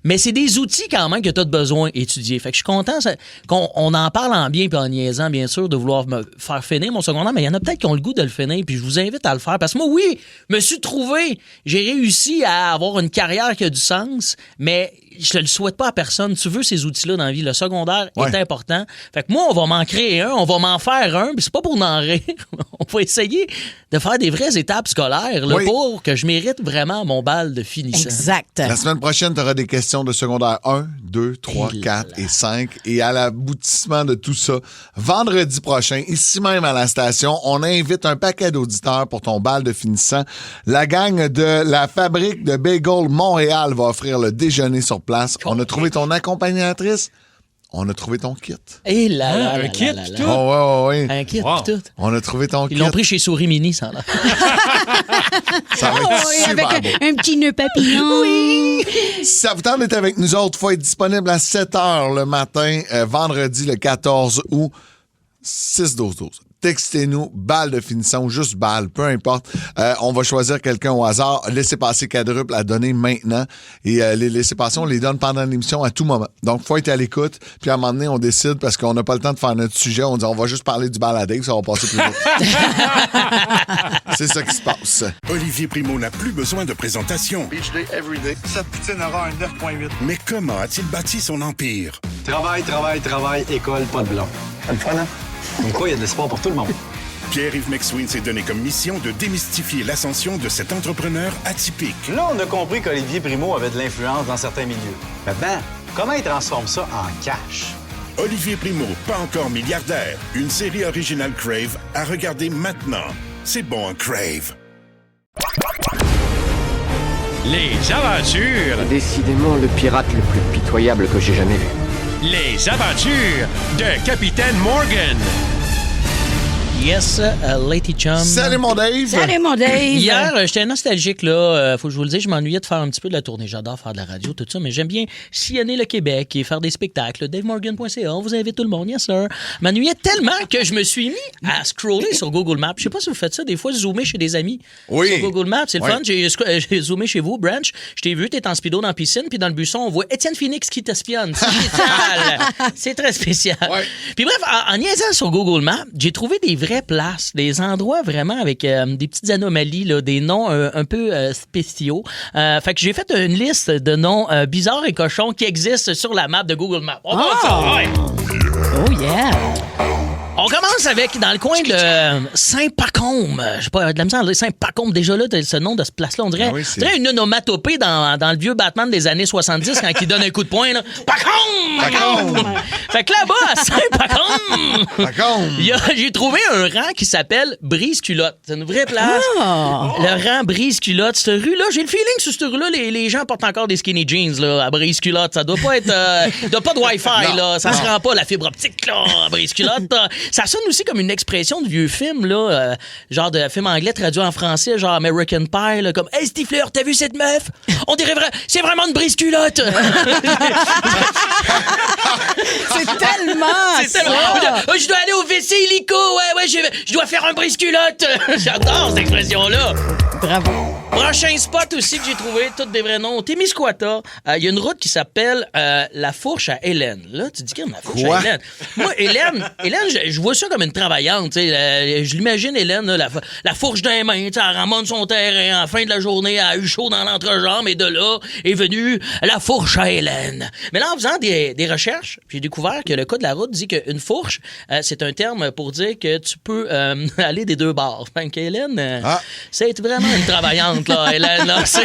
mais c'est des outils quand même que tu as besoin d'étudier. Fait que je suis content qu'on en parle en bien puis en niaisant, bien sûr, de vouloir me faire finir mon secondaire, mais il y en a peut-être qui ont le goût de le finir, puis je vous invite à le faire. Parce que moi, oui, me suis trouvé, j'ai réussi à avoir une carrière qui a du sens, mais je le souhaite pas à personne. Tu veux ces outils-là dans la vie. Le secondaire est important. Fait que moi, on va m'en créer un, on va m'en faire un, puis c'est pas pour en rire. On va essayer de faire des vraies étapes scolaires là, pour que je mérite vraiment mon bal de finissant. Exact. La semaine prochaine, tu auras des questions de secondaire 1, 2, 3, 4 et 5. Et à l'aboutissement de tout ça, vendredi prochain, ici même à la station, on invite un paquet d'auditeurs pour ton bal de finissant. La gang de la fabrique de Bagel Montréal va offrir le déjeuner sur place. On a trouvé ton accompagnatrice. On a trouvé ton kit. Et là, un kit, tout? Oh, ouais. Un kit, tout. On a trouvé ton kit. Ils l'ont pris chez Souris Mini, ça, là. Ça va être super avec beau. un petit nœud papillon. Oui. Si ça vous tente d'être avec nous autres, il faut être disponible à 7h le matin, vendredi le 14 août, 6-12-12. textez-nous, balle de finition, juste balle, peu importe. On va choisir quelqu'un au hasard. Laissez-passer quadruple à donner maintenant. Et les laissez-passer, on les donne pendant l'émission à tout moment. Donc, il faut être à l'écoute. Puis à un moment donné, on décide, parce qu'on n'a pas le temps de faire notre sujet, on dit on va juste parler du bal à Dave, ça va passer plus vite. C'est ça qui se passe. Olivier Primo n'a plus besoin de présentation. Beach day, everyday. Cette poutine aura un 9.8. Mais comment a-t-il bâti son empire? Travail, école, pas de blanc. C'est le fun, hein? Comme quoi, il y a de l'espoir pour tout le monde. Pierre-Yves McSween s'est donné comme mission de démystifier l'ascension de cet entrepreneur atypique. Là, on a compris qu'Olivier Primo avait de l'influence dans certains milieux. Maintenant, comment il transforme ça en cash? Olivier Primo, pas encore milliardaire. Une série originale Crave à regarder maintenant. C'est bon, un Crave. Les aventures. Décidément le pirate le plus pitoyable que j'ai jamais vu. Les aventures de Capitaine Morgan. Yes, Lady Chum. Salut mon Dave! Salut mon Dave! Hier, j'étais nostalgique, là. Faut que je vous le dise, je m'ennuyais de faire un petit peu de la tournée. J'adore faire de la radio, tout ça, mais j'aime bien sillonner le Québec et faire des spectacles. DaveMorgan.ca, on vous invite tout le monde, yes sir. Je m'ennuyais tellement que je me suis mis à scroller sur Google Maps. Je sais pas si vous faites ça, des fois, zoomer chez des amis. Oui. Sur Google Maps, c'est le Oui. fun. J'ai zoomé chez vous, Branch. Je t'ai vu, t'es en speedo dans la piscine, puis dans le buisson, on voit Étienne Phoenix qui t'espionne. C'est spécial. C'est très spécial. Ouais. Puis bref, en niaisant sur Google Maps, j'ai trouvé des vraies places, des endroits vraiment avec des petites anomalies, là, des noms un peu spéciaux. Fait que j'ai fait une liste de noms bizarres et cochons qui existent sur la map de Google Maps. On commence ça, ouais. Oh yeah! On commence avec, dans le coin de Saint-Pacôme. Je sais pas, de la misère à dire Saint-Pacôme. Déjà là, ce nom de ce place-là, on dirait, Ah oui, on dirait une onomatopée dans le vieux Batman des années 70 quand il donne un coup de poing. Là. Pacôme! Pacôme! Fait que là-bas, à Saint-Pacôme, Pacôme! j'ai trouvé un rang qui s'appelle Brise-Culotte. C'est une vraie place. Le rang Brise-Culotte. Cette rue-là, j'ai le feeling que sur cette rue-là, les gens portent encore des skinny jeans là, à Brise-Culotte. Ça doit pas être... il doit pas de Wi-Fi, là. Ça se rend pas, la fibre optique, là, à Brise-Culotte. Ça sonne aussi comme une expression de vieux film, là, genre de film anglais traduit en français, genre American Pie, là, comme « Hey, Stifler, t'as vu cette meuf? On dirait c'est vraiment une brise-culotte! » C'est tellement C'est tellement... Oh, je dois aller au WC illico, ouais, je dois faire un brise-culotte! J'adore cette expression-là! Bravo! Prochain spot aussi que j'ai trouvé, tous des vrais noms. Témiscouata, il y a une route qui s'appelle La Fourche à Hélène. Là, tu dis, la Fourche à Hélène. Moi, Hélène, je vois ça comme une travaillante. Je l'imagine, Hélène, là, la fourche dans les mains, elle remonte son terrain. À la fin de la journée, elle a eu chaud dans l'entrejambe et de là est venue la fourche à Hélène. Mais là, en faisant des recherches, j'ai découvert que le code de la route dit qu'une fourche, c'est un terme pour dire que tu peux aller des deux bords. Fait qu'Hélène, c'est vraiment une travaillante. Là, Hélène, là, c'est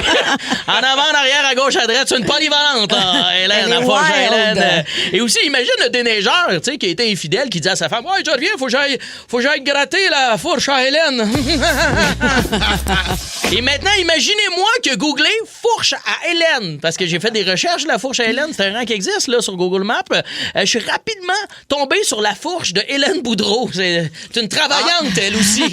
en avant, en arrière, à gauche, à droite, c'est une polyvalente, là, Hélène, la fourche à Hélène. Et aussi, imagine le déneigeur, tu sais, qui était infidèle, qui dit à sa femme, ouais, je reviens, faut que j'aille gratter la fourche à Hélène. Et maintenant, imaginez-moi que googlez fourche à Hélène, parce que j'ai fait des recherches de la fourche à Hélène, c'est un rang qui existe, là, sur Google Maps. Je suis rapidement tombé sur la fourche de Hélène Boudreau. C'est une travaillante, elle aussi.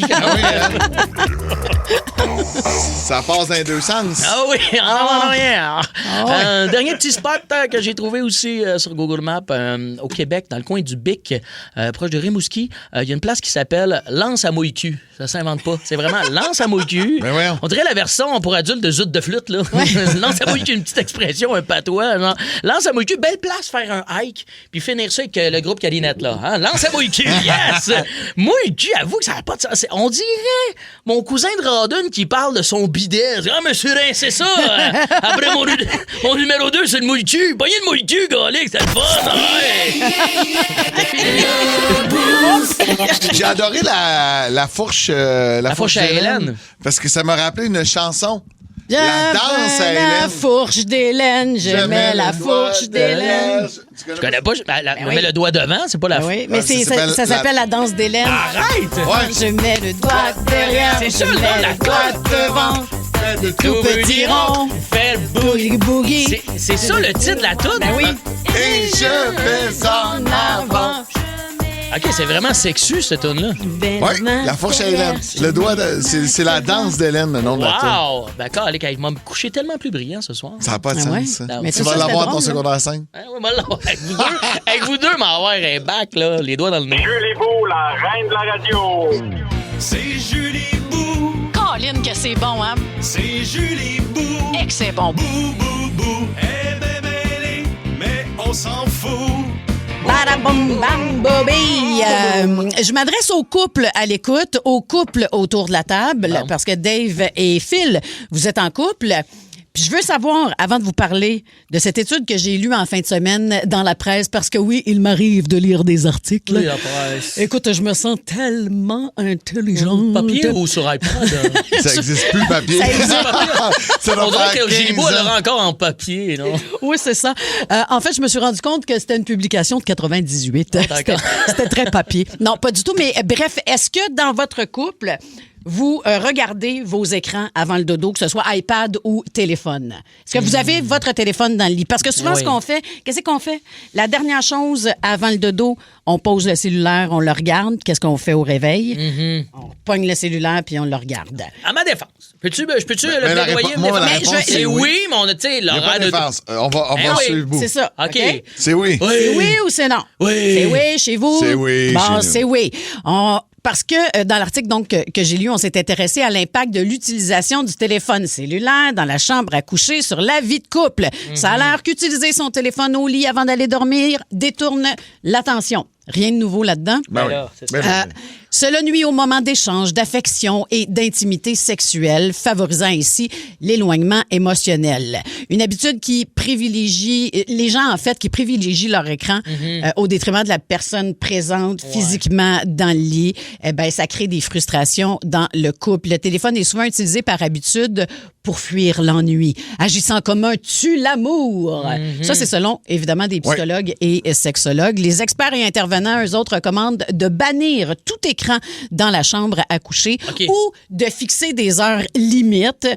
Ça passe dans les deux sens. Ah oui, en avant, en arrière. Dernier petit spot que j'ai trouvé aussi sur Google Maps au Québec, dans le coin du Bic, proche de Rimouski. Il y a une place qui s'appelle L'Anse à Mouille-Cul. Ça s'invente pas. C'est vraiment L'Anse à Mouille-Cul. On dirait la version pour adultes de Zout de flûte. Là. L'Anse à Mouille-Cul, une petite expression, un patois. Genre. L'Anse à Mouille-Cul, belle place faire un hike, puis finir ça avec le groupe Calinette. Là. Hein? L'Anse à Mouille-Cul, yes! Mouille-Cul, avoue que ça n'a pas de sens. On dirait mon cousin de Radun qui parle de son bidet. Ah, monsieur Rin, c'est ça! Après mon numéro 2, c'est le mouille-cul. Pognez le mouille-cul, galique, c'est le fun! J'ai adoré la fourche la fourche à Hélène. Parce que ça m'a rappelé une chanson. La danse à la Hélène. Fourche d'Hélène, je mets la fourche d'Hélène. Je connais pas, mais le doigt devant, c'est pas la fourche. Oui, mais ça s'appelle la danse d'Hélène. Arrête! Je mets le doigt derrière, c'est ça, je mets la le doigt devant. de tout petit rond, fait boogie boogie. C'est ça le titre de la toune? Ben oui. Et je vais en avant. OK, c'est vraiment sexu, cette toune-là. Oui, la fourche à Hélène. Le doigt, c'est la danse d'Hélène, le nom de la toune. Wow! D'accord, allez, il m'a couché tellement plus brillant ce soir. Ça n'a pas de sens, ça. Mais tu vas l'avoir ton secondaire 5. Oui, moi, avec vous deux, m'avoir un bac, là, les doigts dans le nez. Je les beaux, la la reine de la radio. C'est Julie Bou. Colline que c'est bon, hein? C'est Julie Bou. Et que c'est bon. Bou, bou, bou. Elle est mêlée, mais on s'en fout. Badaboum, bam, bobby. Je m'adresse au couple à l'écoute, au couple autour de la table, parce que Dave et Phil, vous êtes en couple. Puis je veux savoir, avant de vous parler de cette étude que j'ai lue en fin de semaine dans la presse, parce que oui, il m'arrive de lire des articles. Oui, la presse. Écoute, je me sens tellement intelligente. Papier ou sur iPad? Ça n'existe plus, le papier. Ça existe. On dirait que Génie Bou l'aura encore en papier, non? Oui, c'est ça. En fait, je me suis rendu compte que c'était une publication de 98. C'était très papier. Non, pas du tout. Mais bref, est-ce que dans votre couple, vous regardez vos écrans avant le dodo, que ce soit iPad ou téléphone? Est-ce que vous avez votre téléphone dans le lit? Parce que souvent, Oui. ce qu'on fait, qu'est-ce qu'on fait? La dernière chose avant le dodo, on pose le cellulaire, on le regarde. Qu'est-ce qu'on fait au réveil? On pogne le cellulaire puis on le regarde. À ma défense. Je peux le Mais la plaidoyer? réponse- moi, la Mais réponse, c'est c'est oui, oui. mais on a, tu sais, Il n'y a pas l'horaire de de... défense. On va oui. suivre Bou. C'est ça. OK. C'est oui. C'est oui ou c'est non? Oui. C'est oui chez vous? C'est oui Bon, chez nous. c'est oui. Parce que dans l'article donc que j'ai lu, on s'est intéressé à l'impact de l'utilisation du téléphone cellulaire dans la chambre à coucher sur la vie de couple. Ça a l'air qu'utiliser son téléphone au lit avant d'aller dormir détourne l'attention. Rien de nouveau là-dedans. Ben oui. Ben oui. Cela nuit au moment d'échange, d'affection et d'intimité sexuelle, favorisant ainsi l'éloignement émotionnel. Une habitude qui privilégie les gens, en fait, qui privilégient leur écran au détriment de la personne présente physiquement dans le lit. Eh ben, ça crée des frustrations dans le couple. Le téléphone est souvent utilisé par habitude pour fuir l'ennui. Agissant comme un tue l'amour. Ça, c'est selon, évidemment, des psychologues et sexologues. Les experts et intervenants, eux autres, recommandent de bannir tout écran dans la chambre à coucher ou de fixer des heures limites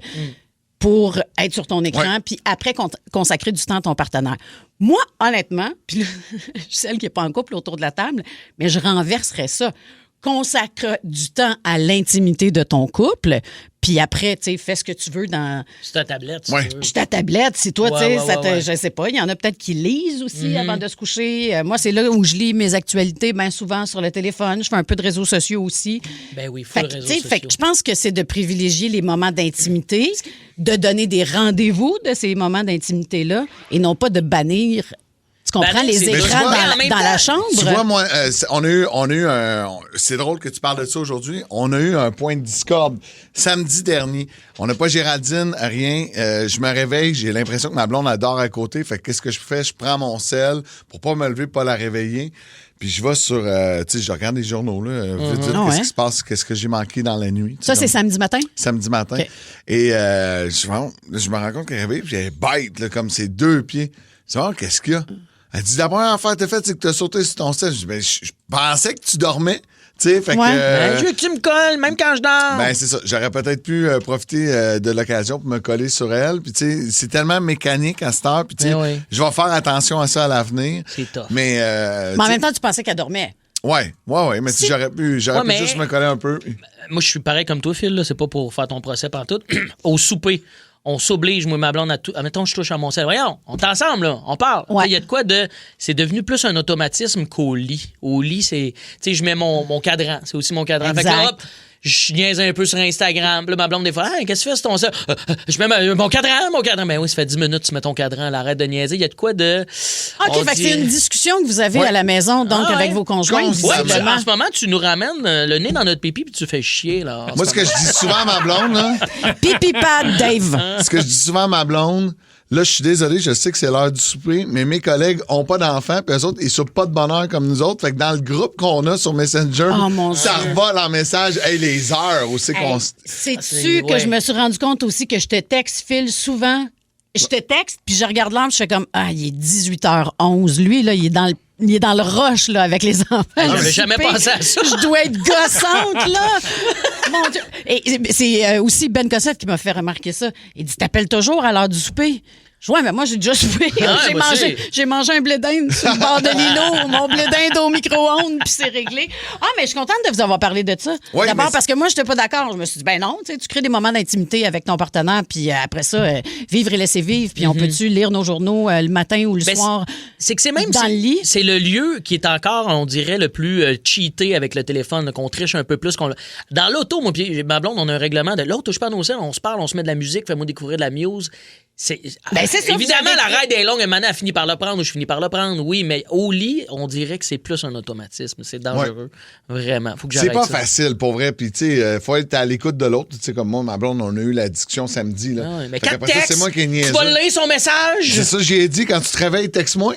pour être sur ton écran, puis après consacrer du temps à ton partenaire. Moi, honnêtement, puis là, je suis celle qui n'est pas en couple autour de la table, mais je renverserais ça. Consacre du temps à l'intimité de ton couple, puis après, tu sais, fais ce que tu veux dans... C'est ta tablette, si tu veux. Je ta tablette, si toi, tu sais, ouais. je sais pas, il y en a peut-être qui lisent aussi avant de se coucher. Moi, c'est là où je lis mes actualités bien souvent sur le téléphone. Je fais un peu de réseaux sociaux aussi. Ben oui, full réseaux sociaux. Fait que je pense que c'est de privilégier les moments d'intimité, de donner des rendez-vous de ces moments d'intimité-là et non pas de bannir... Tu comprends, les écrans dans la chambre? Tu vois, moi, on a eu un... C'est drôle que tu parles de ça aujourd'hui. On a eu un point de discorde samedi dernier. On n'a pas Géraldine, rien. Je me réveille, j'ai l'impression que ma blonde adore à côté. Fait que qu'est-ce que je fais? Je prends mon sel pour pas me lever, pas la réveiller. Puis je vais sur... tu sais, je regarde les journaux, là. Vite, qu'est-ce qui se passe? Qu'est-ce que j'ai manqué dans la nuit? Ça, c'est samedi matin? Samedi matin. Okay. Et je me rends compte qu'elle est réveillée, puis elle est bête, là, comme ses 2 pieds. Je dis, qu'est-ce qu'il y a? Elle dit, la première affaire que t'as faite, c'est que t'as sauté sur ton sel. Je dis, ben, je pensais que tu dormais. Tu sais, fait que. Je veux que tu me colles, même quand je dors. Ben, c'est ça. J'aurais peut-être pu profiter de l'occasion pour me coller sur elle. Puis, tu sais, c'est tellement mécanique à cette heure. Puis, tu sais, je vais faire attention à ça à l'avenir. C'est tough. Mais en même temps, tu pensais qu'elle dormait. Ouais. Mais j'aurais pu juste me coller un peu. Moi, je suis pareil comme toi, Phil. Là. C'est pas pour faire ton procès pantoute. Au souper. On s'oblige, moi et ma blonde, à tout. Admettons, je touche à mon sel. Voyons, on est ensemble, là. On parle. Il y a de quoi de. C'est devenu plus un automatisme qu'au lit. Au lit, c'est. Tu sais, je mets mon cadran. C'est aussi mon cadran. Exact. Fait que là, hop, je niaise un peu sur Instagram. Puis là, ma blonde, des fois, qu'est-ce que tu fais sur ton sel? Je mets mon cadran. Ben oui, ça fait 10 minutes que tu mets ton cadran. Arrête de niaiser. Il y a de quoi de. OK, fait que c'est une discussion que vous avez à la maison, donc avec vos conjoints. En ce moment, tu nous ramènes le nez dans notre pipi puis tu fais chier, là. Moi, ce que je dis souvent à ma blonde, là. Pipi pad, Dave. Ce que je dis souvent à ma blonde, là, je suis désolé, je sais que c'est l'heure du souper, mais mes collègues ont pas d'enfants, puis eux autres, ils soupent pas de bonheur comme nous autres. Fait que dans le groupe qu'on a sur Messenger, ça revole en message. Hey, les heures aussi qu'on... Sais-tu que je me suis rendu compte aussi que je te texte, Phil, souvent? Je te texte, puis je regarde l'heure, je fais comme, il est 18h11. Lui, là, il est dans le rush là, avec les enfants. J'avais jamais pensé à ça. Je dois être gossante, là. Mon Dieu. Et c'est aussi Ben Cossette qui m'a fait remarquer ça. Il dit, t'appelles toujours à l'heure du souper. Ouais, mais moi, j'ai déjà joué. J'ai mangé un blé d'Inde sur le bord de l'îlot, mon blé d'Inde au micro-ondes, puis c'est réglé. Ah, mais je suis contente de vous avoir parlé de ça. Oui, d'abord, parce que moi, je n'étais pas d'accord. Je me suis dit, ben non, tu crées des moments d'intimité avec ton partenaire, puis après ça, vivre et laisser vivre, puis on peut-tu lire nos journaux le matin ou le soir? C'est que c'est même dans le lit. C'est le lieu qui est encore, on dirait, le plus cheaté avec le téléphone, là, qu'on triche un peu plus. Dans l'auto, moi, puis ma blonde, on a un règlement de l'autre, touche pas à nos selles, on se parle, on se met de la musique, fais-moi découvrir de la muse. C'est ça, évidemment, la ride est longue, une année, elle finit par le prendre ou je finis par le prendre, oui, mais au lit, on dirait que c'est plus un automatisme. C'est dangereux. Ouais. Vraiment. Faut que j'arrête ça. C'est pas facile, pour vrai. Puis, tu sais, faut être à l'écoute de l'autre. Tu sais, comme moi, ma blonde, on a eu la discussion samedi. Là. Ah ouais, mais quand texte, c'est moi qui ai niaisé. Tu vas lire son message. C'est ça, j'ai dit, quand tu te réveilles, texte-moi.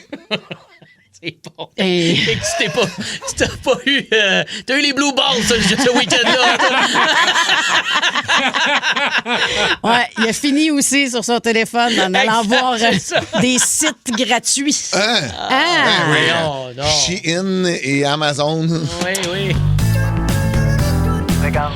C'est bon. Et tu t'as pas eu... t'as eu les blue balls ce week-end-là. Ouais, il a fini aussi sur son téléphone en allant voir des sites gratuits. Ben oui. Shein et Amazon. Oui. Regarde,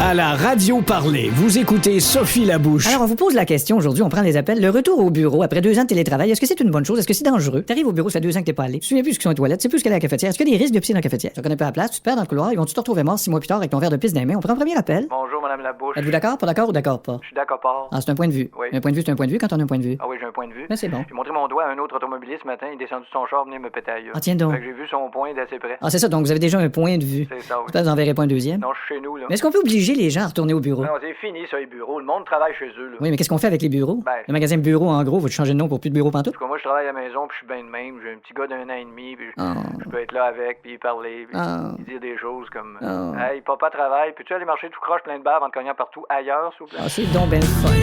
à la radio parlée, vous écoutez Sophie Labouche. Alors, on vous pose la question aujourd'hui, on prend les appels. Le retour au bureau après 2 ans de télétravail, est-ce que c'est une bonne chose? Est-ce que c'est dangereux? T'arrives au bureau, ça fait 2 ans que t'es pas allé. Tu te souviens plus ce qu'ils sont les toilettes, tu sais plus ce qu'il y a à la cafetière. Est-ce qu'il y a des risques de pisser dans la cafetière? Tu connais pas la place, tu te perds dans le couloir, ils vont te retrouver mort 6 mois plus tard avec ton verre de pisse dans les mains. On prend un premier appel. Bonjour, Madame Labouche. Êtes-vous d'accord, pas d'accord ou d'accord pas? Je suis d'accord pas. Ah, c'est un point de vue. Oui. Un point de vue, c'est un point de vue quand on a un point de vue. Ah oui, j'ai un point de vue. Mais c'est bon. J'ai montré mon doigt à un autre automobiliste ce matin, il est descendu de son char, venir me péter à gueule. Ah, tiens donc. Fait que j'ai vu son point d'assez près. Ah, c'est ça, donc vous avez déjà un point de vue. C'est ça, oui. J'espère que vous en verrez pas un deuxième. Non, je suis chez nous, là. Mais est-ce qu'on peut obliger les gens à retourner au bureau? Non, c'est fini, ça, les bureaux. Le monde travaille chez eux, là. Oui, mais qu'est-ce qu'on fait avec les bureaux? Ben, le magasin Bureau, en gros, va-tu changer de nom pour plus de bureau pantoute? En tout cas, moi, je travaille à la maison, puis je suis bien de même. J'ai un petit gars d'1 an et demi, puis je peux être là avec, puis parler, puis dire des choses comme Hey, papa travaille, peux-tu aller marcher tout croche plein de bave en te cognant partout ailleurs, s'il vous plaît? Ah, c'est donc ben fun.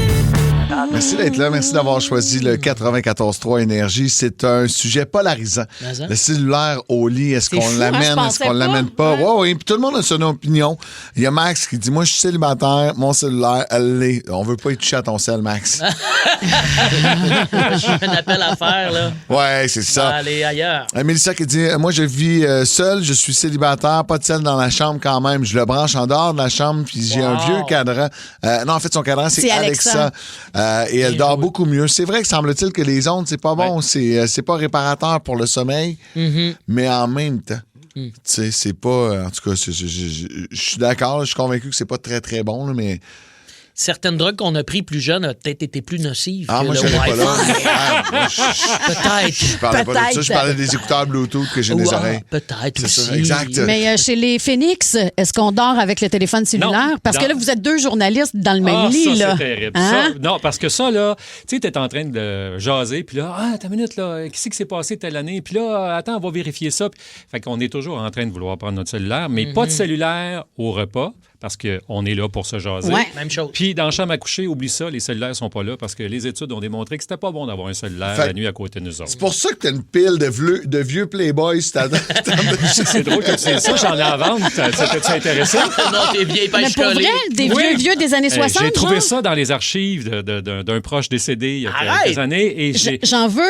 Merci d'être là. Merci d'avoir choisi le 94.3 Énergie. C'est un sujet polarisant. Le cellulaire au lit, est-ce qu'on l'amène, est-ce qu'on l'amène pas? Oui. Puis tout le monde a son opinion. Il y a Max qui dit, moi, je suis célibataire, mon cellulaire, elle l'est. On veut pas y toucher à ton sel, Max. J'ai un appel à faire, là. Ouais, c'est ça. Aller ailleurs. Mélissa qui dit, moi, je vis seul, je suis célibataire, pas de sel dans la chambre quand même. Je le branche en dehors de la chambre, puis j'ai un vieux cadran. Non, en fait, son cadran, c'est Alexa. Et elle dort beaucoup mieux. C'est vrai que semble-t-il que les ondes, c'est pas bon, c'est pas réparateur pour le sommeil, mais en même temps, tu sais, c'est pas... En tout cas, je suis d'accord, je suis convaincu que c'est pas très, très bon, là, mais... Certaines drogues qu'on a pris plus jeunes ont peut-être été plus nocives. Ah, que moi, je le pas là. Peut-être. Je parlais pas de ça, je parlais des écouteurs Bluetooth que j'ai des oreilles. Peut-être aussi. Ça, exact. Mais chez les Phoenix, est-ce qu'on dort avec le téléphone cellulaire? Parce que là, vous êtes 2 journalistes dans le même lit. Ça, là. c'est terrible. Hein? Ça, non, parce que ça, là, tu sais, t'es en train de jaser, puis là, t'as une minute, là, qu'est-ce qui s'est passé telle année? Puis là, attends, on va vérifier ça. Fait qu'on est toujours en train de vouloir prendre notre cellulaire, mais pas de cellulaire au repas, parce qu'on est là pour se jaser. Ouais. Même chose. Puis dans la chambre à coucher, oublie ça, les cellulaires sont pas là, parce que les études ont démontré que c'était pas bon d'avoir un cellulaire la nuit à côté de nous autres. C'est pour ça que t'as une pile de vieux Playboys. C'est drôle que tu sais ça, j'en ai à vendre. Ça t'es intéressant? Non, t'es vieille pêche Mais pour vrai, des vieux des années 60, j'ai trouvé genre? ça dans les archives d'un proche décédé il y a quelques années. Et j'en veux.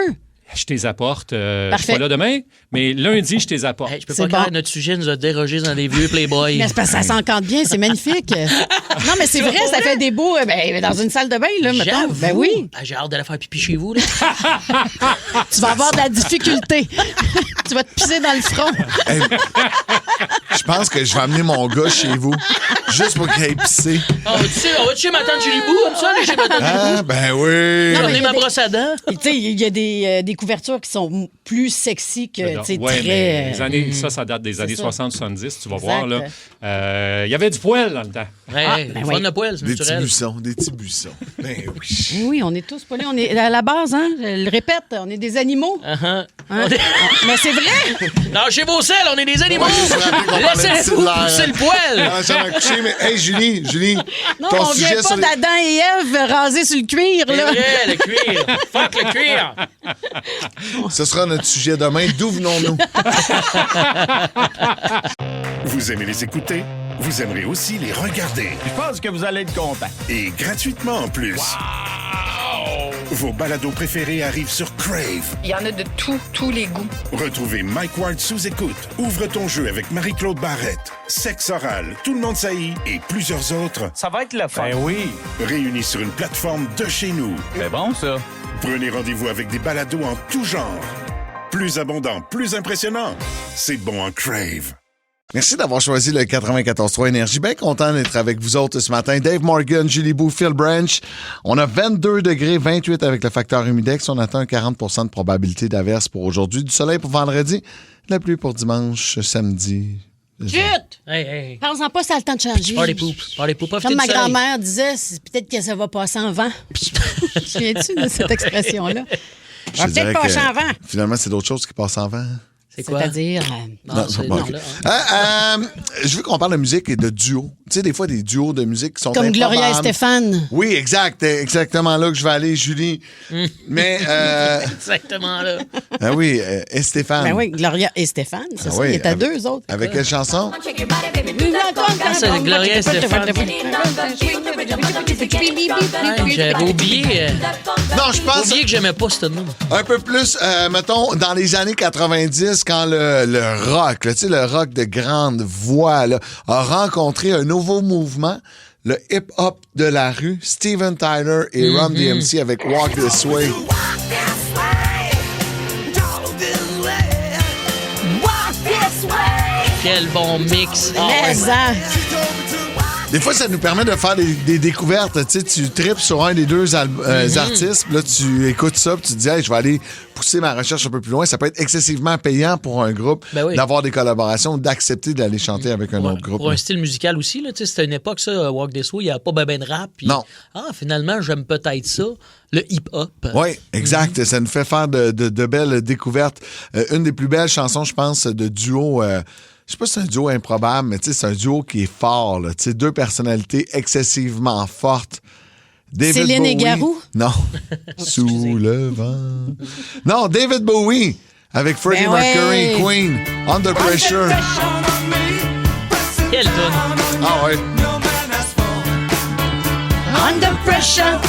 Je te les apporte. Je suis pas là demain, mais lundi, je te les apporte. Je peux pas croire que notre sujet nous a dérogé dans des vieux Playboy. Mais c'est parce que ça s'encante bien, c'est magnifique. Non, mais c'est vrai, ça fait des beaux... dans une salle de bain, là, mettons. Ben oui. J'ai hâte d'aller faire pipi chez vous, là. Tu vas avoir de la difficulté. Tu vas te pisser dans le front. Hey, je pense que je vais amener mon gars chez vous, juste pour qu'il aille pisser. On va chez ma tante Julie Bou, comme ça, chez ma tante Julie Bou. Ben oui. Non, mais ma brosse à dents. Tu sais, il y a des couvertures qui sont plus sexy que, tu sais, ouais, très... les années, ça date des années 60-70, tu vas Exact. voir, là. Il y avait du poil dans le temps. Fun de poil, c'est naturel. Des petits buissons. Ben oui. Oui, on est tous polis. On est à la base, hein? Je le répète, on est des animaux. Hein? Mais c'est vrai! Lâchez vos selles, on est des animaux! Laissez-vous pousser le poil! J'en ai couché, mais hey, Julie, non, ton on vient sujet pas sur d'Adam et Ève rasés sur le cuir, là. C'est vrai, le cuir! Fuck le cuir! Ce sera notre sujet demain. D'où venons-nous? Vous aimez les écouter? Vous aimerez aussi les regarder. Je pense que vous allez être content. Et gratuitement en plus. Wow! Vos balados préférés arrivent sur Crave. Il y en a de tous les goûts. Retrouvez Mike Ward sous écoute. Ouvre ton jeu avec Marie-Claude Barrette. Sexe oral, Tout le monde saillit et plusieurs autres. Ça va être le fun. Ben oui. Réunis sur une plateforme de chez nous. C'est bon, ça. Prenez rendez-vous avec des balados en tout genre. Plus abondant, plus impressionnant. C'est bon en Crave. Merci d'avoir choisi le 94.3 Énergie. Bien content d'être avec vous autres ce matin. Dave Morgan, Julie Bou, Phil Branch. On a 22 degrés, 28 avec le facteur humidex. On attend 40 de probabilité d'averse pour aujourd'hui. Du soleil pour vendredi, de la pluie pour dimanche, samedi. Chut! Hey. Parle-en pas, ça a le temps de changer. Parlez pas. Comme ma grand-mère disait, c'est peut-être que ça va passer en vent. Tu te souviens-tu de cette expression-là? Je Va peut-être passer en vent. Finalement, c'est d'autres choses qui passent en vent. C'est quoi? C'est-à-dire... Je veux qu'on parle de musique et de duo. Tu sais, des fois, des duos de musique qui sont comme improbables. Gloria et Stéphane. Oui, exactement là que je vais aller, Julie. Mais... Exactement là. Ah oui, et Stéphane. Ben oui, Gloria et Stéphane, c'est ça. Il était deux autres. Avec quelle chanson? C'est Gloria et Stéphane. J'avais oublié. Non, je pense... J'ai oublié que j'aimais pas ce nom. Un peu plus, mettons, dans les années 90, quand le rock, là, tu sais, le rock de grande voix, là, a rencontré un nouveau mouvement, le hip-hop de la rue, Steven Tyler et Run DMC avec Walk This Way. Quel bon mix. Des fois, ça nous permet de faire des découvertes. Tu sais, tu tripes sur un des deux artistes, puis là, tu écoutes ça, puis tu te dis, hey, je vais aller pousser ma recherche un peu plus loin. Ça peut être excessivement payant pour un groupe d'avoir des collaborations, d'accepter d'aller chanter avec un autre groupe. Pour un style musical aussi, là, c'était une époque, ça, Walk This Way, il n'y a pas ben de rap. Puis, non. Finalement, j'aime peut-être ça, le hip-hop. Oui, exact. Ça nous fait faire de belles découvertes. Une des plus belles chansons, je pense, de duo... je sais pas si c'est un duo improbable, mais c'est un duo qui est fort. Là. Deux personnalités excessivement fortes. David Céline Bowie. et Garou? Non. Sous le vent. Non, David Bowie avec Freddie Mercury et Queen. Under Pressure. Quelle tonne. Ah ouais. Under Pressure.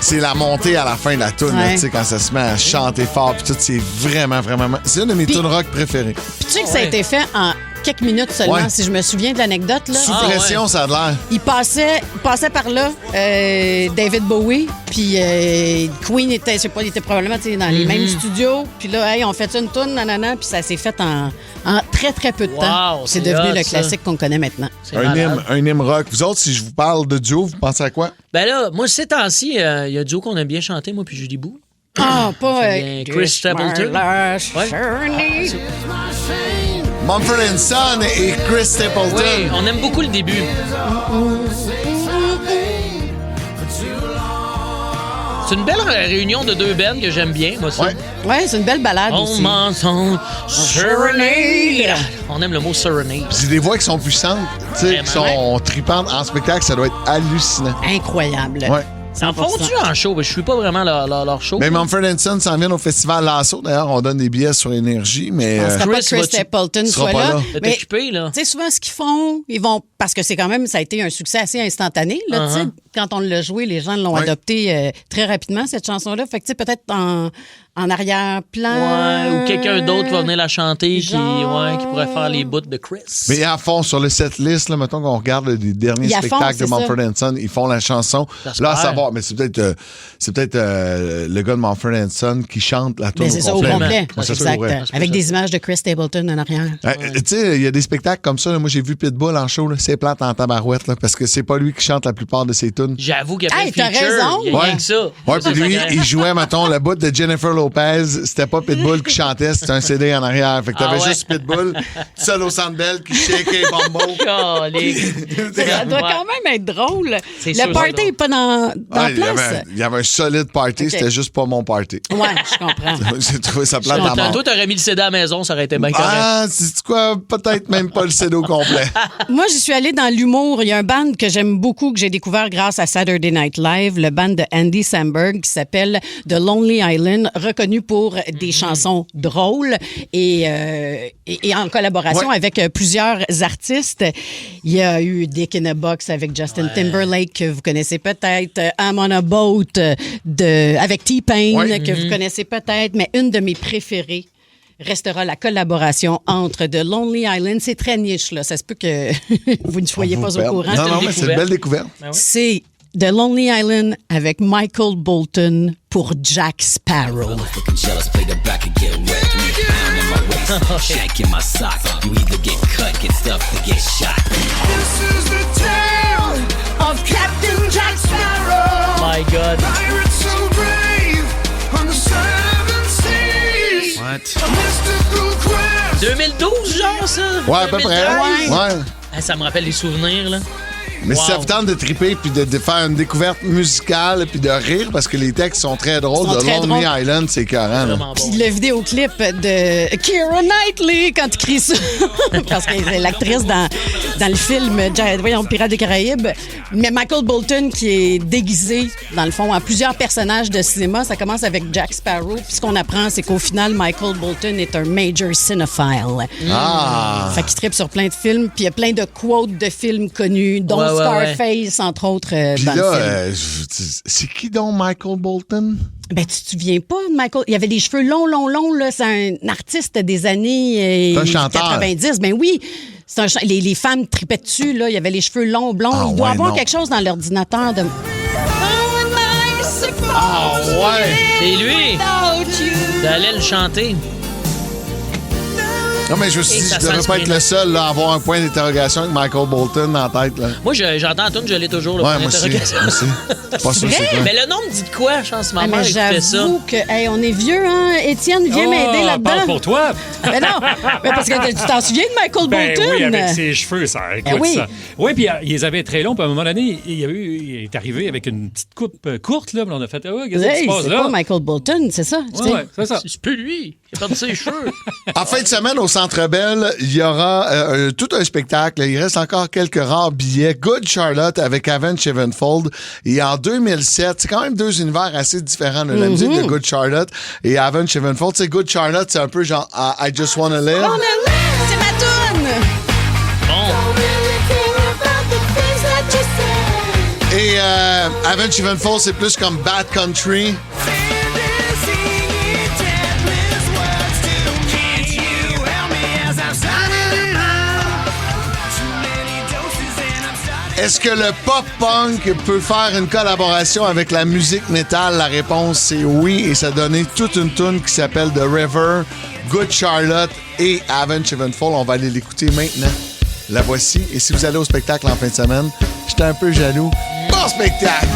C'est la montée à la fin de la toune, quand ça se met à chanter fort, puis tout, c'est vraiment... C'est une de mes tunes rock préférées. Puis tu sais que ça a été fait en quelques minutes seulement, si je me souviens de l'anecdote. Là. Sous pression, ça a l'air. Il passait par là, David Bowie, puis Queen était, je sais pas, il était probablement dans les mêmes studios. Puis là, on fait une toune, nanana, puis ça s'est fait en très, très peu de temps. C'est devenu le classique qu'on connaît maintenant. Un hymne rock. Vous autres, si je vous parle de duo, vous pensez à quoi? Ben là, moi, ces temps-ci, il y a un duo qu'on aime bien chanter, moi puis Julie Bou. Ah, pas... Chris Stapleton. Mumford & Son et Chris Stapleton. Oui, on aime beaucoup le début. C'est une belle réunion de deux bands que j'aime bien, moi, ça. Ouais, c'est une belle balade aussi. Serenade. On aime le mot serenade. C'est des voix qui sont puissantes, qui sont tripantes. En spectacle, ça doit être hallucinant. Incroyable. Ouais. En font-tu en show? Je suis pas vraiment leur show. Mais Mumford & Son s'en vient au Festival Lasso. D'ailleurs, on donne des billets sur Énergie, mais... On sera pas que Chris Stapleton soit là. Mais occupé, là. Tu sais, souvent, ce qu'ils font, ils vont... Parce que c'est quand même, ça a été un succès assez instantané, là, tu sais. Quand on l'a joué, les gens l'ont adopté très rapidement, cette chanson-là. Fait que, tu sais, peut-être en arrière-plan. Ouais, ou quelqu'un d'autre va venir la chanter qui pourrait faire les bouts de Chris. Mais à fond, sur le setlist, là, mettons qu'on regarde les derniers spectacles de Mumford & Son, ils font la chanson. Là, à savoir, mais c'est peut-être le gars de Mumford & Son qui chante la tune au complet. Exact. Avec des images de Chris Stapleton en arrière. Tu sais, il y a des spectacles comme ça. Là, moi, j'ai vu Pitbull en show. Là, c'est plate en tabarouette, là, parce que c'est pas lui qui chante la plupart de ses tunes. J'avoue qu'il y a plein de t'as features. raison. Il y a rien que ça. Ouais, puis lui, il jouait, mettons, le bout de Jennifer Lopez. C'était pas Pitbull qui chantait, c'était un CD en arrière. Fait que t'avais juste Pitbull, seul au Centre Bell, qui shakeait les bombos. Ça doit quand même être drôle. Le party n'est pas dans place. Il y avait un solide party, c'était juste pas mon party. Ouais, je comprends. J'ai trouvé ça plate à mort. Toi, t'aurais mis le CD à la maison, ça aurait été bien correct. Ah, c'est quoi? Peut-être même pas le CD au complet. Moi, j'y suis allée dans l'humour. Il y a un band que j'aime beaucoup, que j'ai découvert grâce grâce à Saturday Night Live, le band de Andy Samberg qui s'appelle The Lonely Island, reconnu pour des chansons drôles et en collaboration avec plusieurs artistes. Il y a eu Dick in a Box avec Justin Timberlake, que vous connaissez peut-être, I'm on a Boat avec T-Pain, que vous connaissez peut-être, mais une de mes préférées restera la collaboration entre The Lonely Island. C'est très niche, là. Ça se peut que vous ne soyez pas au courant. Non, mais c'est une belle découverte. C'est The Lonely Island avec Michael Bolton pour Jack Sparrow. Of Captain Jack Sparrow. My God. Pirate so brave on the seven seas. What? A mystical quest. 2012, genre, ça? Ouais, à peu près. 2013? Ouais. Ah, ça me rappelle les souvenirs, là. Mais si ça vous tente de triper puis de faire une découverte musicale puis de rire parce que les textes sont très drôles, de Lonely Island, c'est écœurant. Puis le vidéoclip de Keira Knightley quand il crie ça, parce que c'est l'actrice dans le film Pirates des Caraïbes. Mais Michael Bolton qui est déguisé, dans le fond, en plusieurs personnages de cinéma. Ça commence avec Jack Sparrow. Puis ce qu'on apprend, c'est qu'au final, Michael Bolton est un major cinéphile. Fait qu'il tripe sur plein de films. Puis il y a plein de quotes de films connus, dont Scarface, entre autres, dans le film. C'est qui donc Michael Bolton? Ben, tu te souviens pas de Michael? Il avait les cheveux longs, là. C'est un artiste des années 90. Ben oui. Les femmes tripaient dessus, là. Il avait les cheveux longs, blonds. Il doit avoir quelque chose dans l'ordinateur de... Ah ouais! C'est lui! T'allais le chanter. Non, mais je me suis dit, je devrais pas être le seul là, à avoir un point d'interrogation avec Michael Bolton en tête. Là. Moi, j'entends la tune, je l'ai toujours. Là, ouais, moi aussi. Pas sûr c'est quoi. Mais le nom me dit de quoi, je pense, ma mère écoutait ça. J'avoue que, on est vieux, hein? Étienne, viens m'aider là-dedans. Parle pour toi. Mais non, mais parce que tu t'en souviens de Michael Bolton? Oui, avec ses cheveux, ça. Écoute ça. Oui, puis ils les avaient très longs, puis à un moment donné, il est arrivé avec une petite coupe courte, là, puis on a fait, qu'est-ce qui se passe là? C'est pas Michael Bolton, c'est ça? Oui, c'est ça. C'est plus lui. Il a perdu ses cheveux. En fin de semaine, au Centre Bell, il y aura tout un spectacle. Il reste encore quelques rares billets. Good Charlotte avec Avenged Sevenfold. Et en 2007, c'est quand même deux univers assez différents de la musique de Good Charlotte et Avenged Sevenfold. C'est Good Charlotte, c'est un peu genre I Just Wanna Live. C'est ma toune! Et Avenged Sevenfold, c'est plus comme Bad Country. Est-ce que le pop-punk peut faire une collaboration avec la musique métal? La réponse, c'est oui. Et ça a donné toute une tune qui s'appelle The River, Good Charlotte et Avenged Sevenfold. On va aller l'écouter maintenant. La voici. Et si vous allez au spectacle en fin de semaine, j'étais un peu jaloux. Bon spectacle!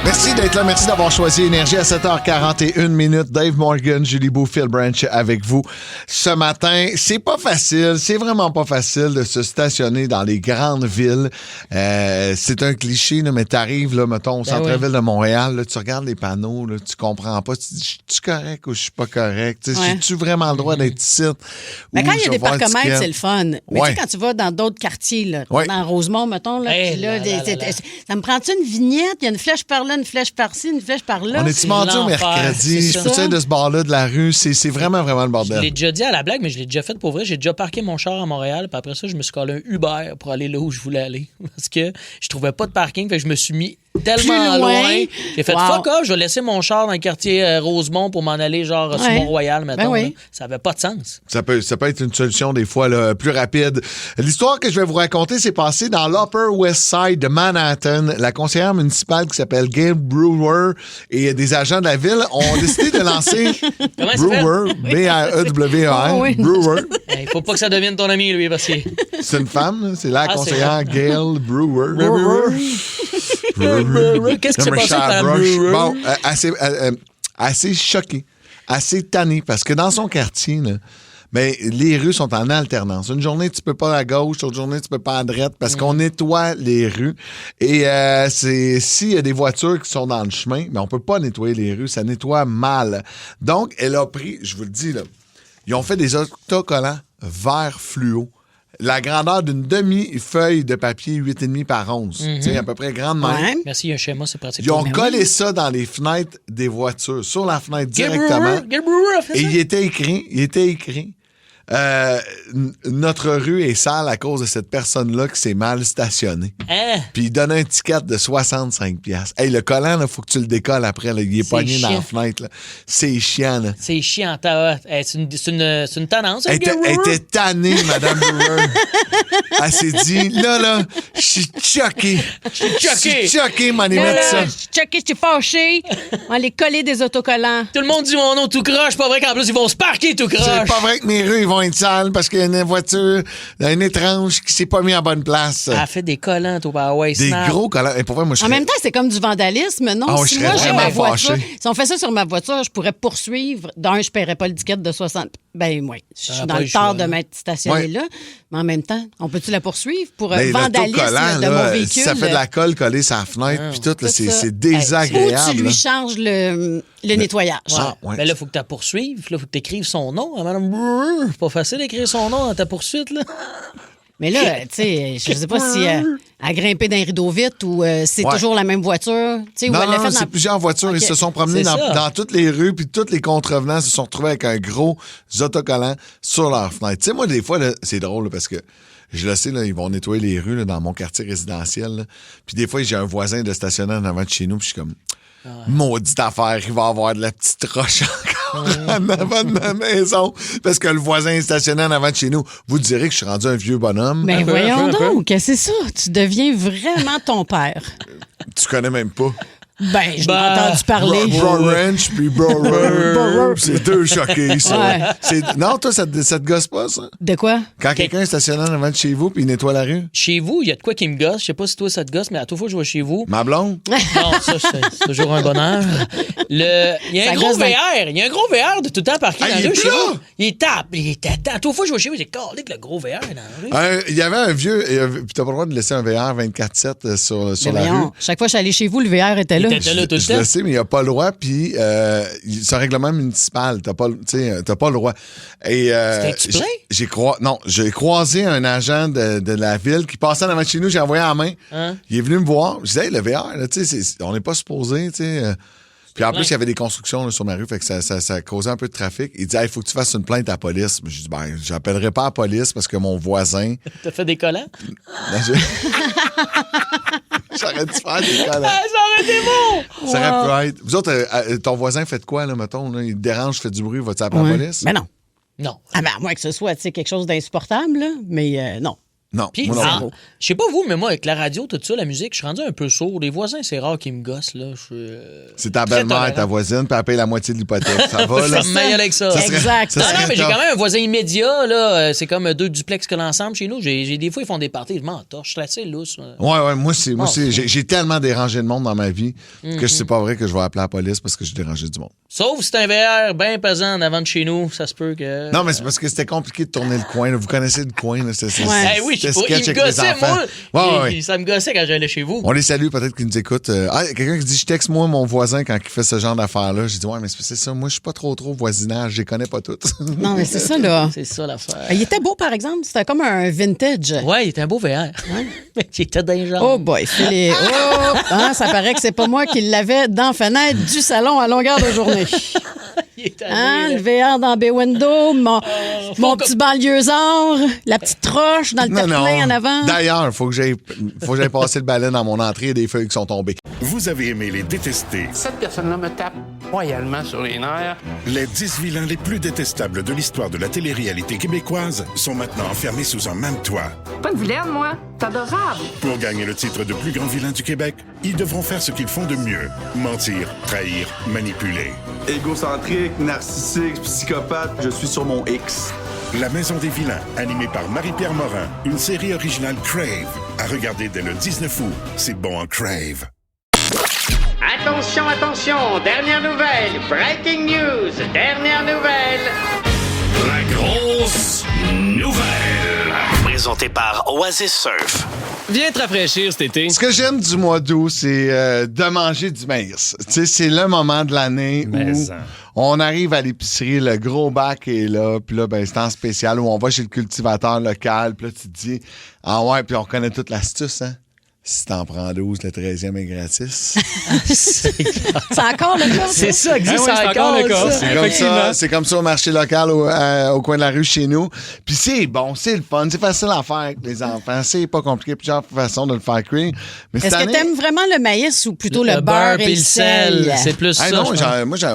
Merci d'être là. Merci d'avoir choisi Énergie à 7h41. Dave Morgan, Julie Beau, Phil Branch avec vous ce matin. C'est pas facile. C'est vraiment pas facile de se stationner dans les grandes villes. C'est un cliché, là, mais t'arrives, là, mettons, au centre-ville de Montréal, là, tu regardes les panneaux, là, tu comprends pas. Tu dis, je suis correct ou je suis pas correct? J'ai-tu vraiment le droit d'être ici? Mais quand il y a des parcomètres, c'est le fun. Mais tu sais, quand tu vas dans d'autres quartiers, là, dans Rosemont, mettons, là, ça me prend-tu une vignette? Il y a une flèche par là, une flèche par-ci, une flèche par-là. On est mardi ou mercredi? Je peux de ce bar-là, de la rue. C'est vraiment, vraiment le bordel. Je l'ai déjà dit à la blague, mais je l'ai déjà fait pour vrai. J'ai déjà parqué mon char à Montréal, puis après ça, je me suis collé un Uber pour aller là où je voulais aller. Parce que je trouvais pas de parking, fait que je me suis mis tellement loin. J'ai fait fuck off, je vais laisser mon char dans le quartier Rosemont pour m'en aller genre sur Mont-Royal, mettons. Ça avait pas de sens. Ça peut être une solution des fois là, plus rapide. L'histoire que je vais vous raconter s'est passée dans l'Upper West Side de Manhattan. La conseillère municipale qui s'appelle Gail Brewer et des agents de la ville ont décidé de lancer Brewer, B-R-E-W-E-R, Brewer. Il faut pas que ça devienne ton ami, lui, parce que... C'est une femme, là. C'est la conseillère Gail Brewer. Qu'est-ce qui s'est passé par la Brewer? Bon, assez choqué, assez tanné, parce que dans son quartier, là, ben, les rues sont en alternance. Une journée, tu peux pas à gauche, l'autre journée, tu peux pas à droite, parce qu'on nettoie les rues. Et s'il y a des voitures qui sont dans le chemin, mais on peut pas nettoyer les rues, ça nettoie mal. Donc, elle a pris, je vous le dis, là, ils ont fait des autocollants vert fluo. La grandeur d'une demi-feuille de papier 8,5 par 11. Tu sais, à peu près grande même. Merci, il y a un schéma, c'est pratique. Ils ont collé ça dans les fenêtres des voitures, sur la fenêtre directement. Gail Brewer a fait ça. Et il était écrit notre rue est sale à cause de cette personne-là qui s'est mal stationnée. Hein? Puis il donne un ticket de 65$. Hey, le collant, il faut que tu le décolles après. Là. Il est pogné dans la fenêtre. Là. C'est chiant. Là. C'est chiant. C'est une tendance. Elle était tannée, Mme Brewer. Elle s'est dit, là, je suis choqué. Je suis choqué, m'en mettre ça. Je suis choqué, je suis fâché. On va les coller des autocollants. Tout le monde dit mon nom tout croche. Pas vrai qu'en plus, ils vont se parquer tout croche. C'est pas vrai que mes rues, ils vont être sales parce qu'il y a une voiture, un étrange qui s'est pas mis en bonne place. Elle a fait des collants, toi, Huawei. Des gros collants. Et pour vrai, moi, En même temps, c'est comme du vandalisme, non? Ah, si je moi, serais j'ai ma vraiment voiture, fâché. si on fait ça sur ma voiture, je pourrais poursuivre. D'un, je ne paierais pas le ticket de 60. Ben, oui. Je suis dans le tort de m'être stationné là. Mais en même temps, on peut-tu la poursuivre pour vandalisme de mon véhicule? Ça fait de la colle collée sur la fenêtre, puis tout, là, c'est désagréable. Ou tu lui changes le nettoyage. Mais là, il faut que tu la poursuives. Là, il faut que tu écrives son nom. Hein, Madame Brewer. C'est pas facile d'écrire son nom dans ta poursuite, là. Mais là, tu sais, je sais pas si elle a grimpé d'un rideau vite ou c'est toujours la même voiture. Non, c'est plusieurs voitures. Okay. Ils se sont promenés dans toutes les rues, puis tous les contrevenants se sont retrouvés avec un gros autocollant sur leur fenêtre. Tu sais, moi, des fois, là, c'est drôle là, parce que je le sais, là, ils vont nettoyer les rues là, dans mon quartier résidentiel. Là. Puis des fois, j'ai un voisin de stationner en avant de chez nous, puis je suis comme... Maudite affaire, il va avoir de la petite roche encore en avant de ma maison parce que le voisin est stationné en avant de chez nous. Vous direz que je suis rendu un vieux bonhomme. Mais voyons donc, qu'est-ce que c'est ça? Tu deviens vraiment ton père. Tu connais même pas. Ben, je l'ai entendu parler. Bro Ranch puis Bro c'est deux choqués, ça. Ouais. Non, toi, ça te gosse pas, ça? De quoi? Quand quelqu'un est stationné en avant de chez vous puis il nettoie la rue? Chez vous, il y a de quoi qui me gosse. Je sais pas si toi, ça te gosse, mais à toute fois que je vais chez vous... Ma blonde? Non, ça, c'est toujours un bonheur. Il y a un gros VR. Il y a un gros VR de tout le temps parqué dans la rue chez vous. Il tape. À toute fois que je vais chez vous, j'ai calé que le gros VR dans la rue. Il y avait un vieux... Puis t'as pas le droit de laisser un VR 24/7 sur la rue. Chaque fois que je suis allé chez vous, le VR était là. Je le sais, mais il n'y a pas le droit. Puis, c'est un règlement municipal. T'as pas le droit. Et j'ai croisé un agent de la ville qui passait en avant de chez nous. J'ai envoyé la main. Hein? Il est venu me voir. Je disais, hey, le VR, là, on n'est pas supposé. Puis en plus, il y avait des constructions là, sur ma rue, fait que ça causait un peu de trafic. Il dit, il faut que tu fasses une plainte à la police. Je dis, j'appellerai pas la police parce que mon voisin. T'as fait des collants? J'aurais dû faire des collants. Ça aurait été bon! Ça aurait pu être. Vous autres, ton voisin fait de quoi, là, mettons? Là? Il te dérange, fait du bruit, vas-tu appeler la police? Mais non. Non. Ah ben, à moins que ce soit quelque chose d'insupportable, là, mais non. Non. Puis, je sais pas vous, mais moi, avec la radio, tout ça, la musique, je suis rendu un peu sourd. Les voisins, c'est rare qu'ils me gossent, là. C'est ta belle-mère, ta voisine, puis elle paye la moitié de l'hypothèque. Ça va, là? Ça me mêle avec ça. Exact. Non, mais j'ai quand même un voisin immédiat, là. C'est comme deux duplex collés ensemble chez nous. Des fois, ils font des parties. Je m'entorche. Je suis assez lousse. Ouais, moi, j'ai tellement dérangé le monde dans ma vie que c'est pas vrai que je vais appeler la police parce que j'ai dérangé du monde. Sauf si c'est un VR bien pesant en avant de chez nous, ça se peut que... Non, mais c'est parce que c'était compliqué de tourner le coin. Là. Vous connaissez le coin. Là. Oui, je sais pas. Il me gossait, moi. Ça me gossait quand j'allais chez vous. On les salue, peut-être qu'ils nous écoutent. Quelqu'un qui dit, je texte moi mon voisin quand il fait ce genre d'affaires-là. J'ai dit, ouais, mais c'est ça. Moi, je suis pas trop voisinage. Je les connais pas toutes. Non, mais c'est ça, là. C'est ça, l'affaire. Il était beau, par exemple. C'était comme un vintage. Ouais, il était un beau VR. Mais il était dans les jambes. Oh boy, Philippe. Ça paraît que c'est pas moi qui l'avais dans la fenêtre du salon à longueur de journée. Le VR dans B-Window, mon petit banlieusard, la petite roche dans le terre-plein en avant. D'ailleurs, il faut que j'aille passer le balai dans mon entrée et des feuilles qui sont tombées. Vous avez aimé les détestés. Cette personne-là me tape royalement sur les nerfs. Les 10 vilains les plus détestables de l'histoire de la télé-réalité québécoise sont maintenant enfermés sous un même toit. Pas une vilaine, moi. C'est adorable. Pour gagner le titre de plus grand vilain du Québec, ils devront faire ce qu'ils font de mieux. Mentir, trahir, manipuler. Égocentrique, narcissique, psychopathe, je suis sur mon X. La Maison des vilains, animée par Marie-Pierre Morin, une série originale Crave. À regarder dès le 19 août. C'est bon en Crave. Attention, attention, dernière nouvelle, breaking news, dernière nouvelle. La grosse nouvelle. Présenté par Oasis Surf. Viens te rafraîchir cet été. Ce que j'aime du mois d'août, c'est de manger du maïs. Tu sais, c'est le moment de l'année où on arrive à l'épicerie, le gros bac est là, puis là, ben, c'est en spécial où on va chez le cultivateur local, puis là, tu te dis, ah ouais, puis on connaît toute l'astuce, hein? Si t'en prends 12, le 13e est gratis. C'est encore le cas. C'est ça, existe Ah oui, c'est encore le cas. C'est comme ça au marché local au coin de la rue chez nous. Puis c'est bon, c'est le fun, c'est facile à faire avec les enfants. C'est pas compliqué, plusieurs façons de le faire cuire. Mais Est-ce que t'aimes vraiment le maïs ou plutôt le beurre et le sel? C'est plus ça. Non,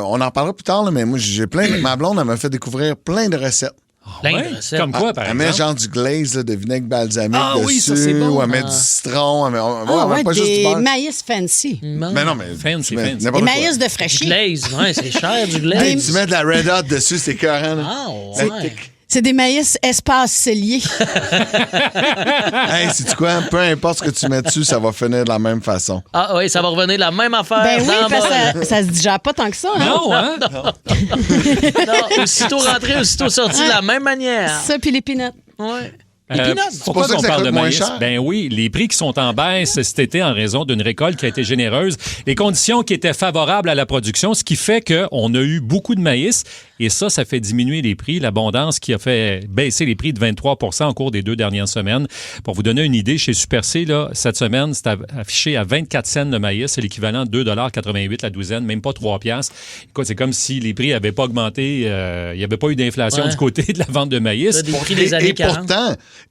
on en parlera plus tard, là, mais moi, j'ai ma blonde, elle m'a fait découvrir plein de recettes. Plein de recettes. Comme quoi, par exemple? exemple? Elle met genre du glaze là, de vinaigre balsamique dessus. Oui, ça, c'est bon. Ou elle met du citron. Pas juste du beurre. Maïs fancy. Mais non, mais... Fancy. Des maïs de fraîchis. Du glaze, ouais, c'est cher, du glaze. Tu mets de la Red Hot dessus, c'est écœurant. Ah, ouais. C'est des maïs espace cellier. Hey, sais-tu quoi? Peu importe ce que tu mets dessus, ça va finir de la même façon. Ah oui, ça va revenir de la même affaire. Ben oui, dans parce que ça se digère pas tant que ça. Hein? Non, hein? Non, aussitôt rentré, aussitôt sorti de la même manière. Ça, puis les peanuts. Ouais. Pourquoi pour ça on que ça parle de coûte moins maïs? cher. Ben oui, les prix qui sont en baisse cet été en raison d'une récolte qui a été généreuse, les conditions qui étaient favorables à la production, ce qui fait qu'on a eu beaucoup de maïs et ça fait diminuer les prix. L'abondance qui a fait baisser les prix de 23 % au cours des 2 dernières semaines. Pour vous donner une idée, chez Super C, là, cette semaine, c'est affiché à 24 cents le maïs. C'est l'équivalent de 2,88 $ la douzaine, même pas 3 piastres. Écoute, c'est comme si les prix n'avaient pas augmenté. Il n'y avait pas eu d'inflation du côté de la vente de maïs. Des prix des années 40.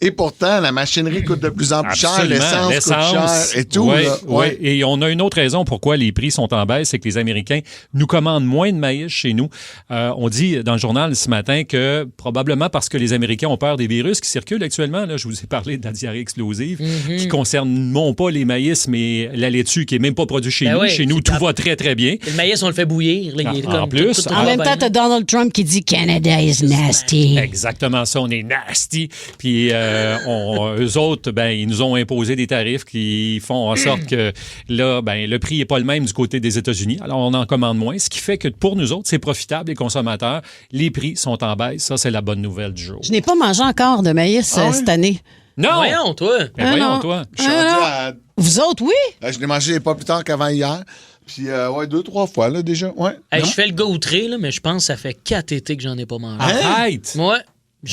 Et pourtant, la machinerie coûte de plus en plus cher, Absolument. l'essence coûte cher et tout. Oui, là. oui. Et on a une autre raison pourquoi les prix sont en baisse, c'est que les Américains nous commandent moins de maïs chez nous. On dit dans le journal ce matin que probablement parce que les Américains ont peur des virus qui circulent actuellement. Là, je vous ai parlé de la diarrhée explosive qui concerne non pas les maïs, mais la laitue qui n'est même pas produite chez nous. Oui, chez nous, tout va très, très bien. Le maïs, on le fait bouillir. Là, il est En plus, tout en même temps, t'as Donald Trump qui dit « Canada is nasty ». Exactement ça, on est nasty. Puis eux autres, ben, ils nous ont imposé des tarifs qui font en sorte que là, ben, le prix n'est pas le même du côté des États-Unis. Alors, on en commande moins, ce qui fait que pour nous autres, c'est profitable, les consommateurs. Les prix sont en baisse. Ça, c'est la bonne nouvelle du jour. Je n'ai pas mangé encore de maïs cette année. Non! Voyons, toi. Ben, voyons, toi. Je suis rendu à... Vous autres, oui? Je l'ai mangé pas plus tard qu'avant hier. Puis, 2-3 fois, là, déjà. Ouais. Hey, je fais le gars outré, là, mais je pense que ça fait 4 étés que j'en ai pas mangé. Arrête! Ouais.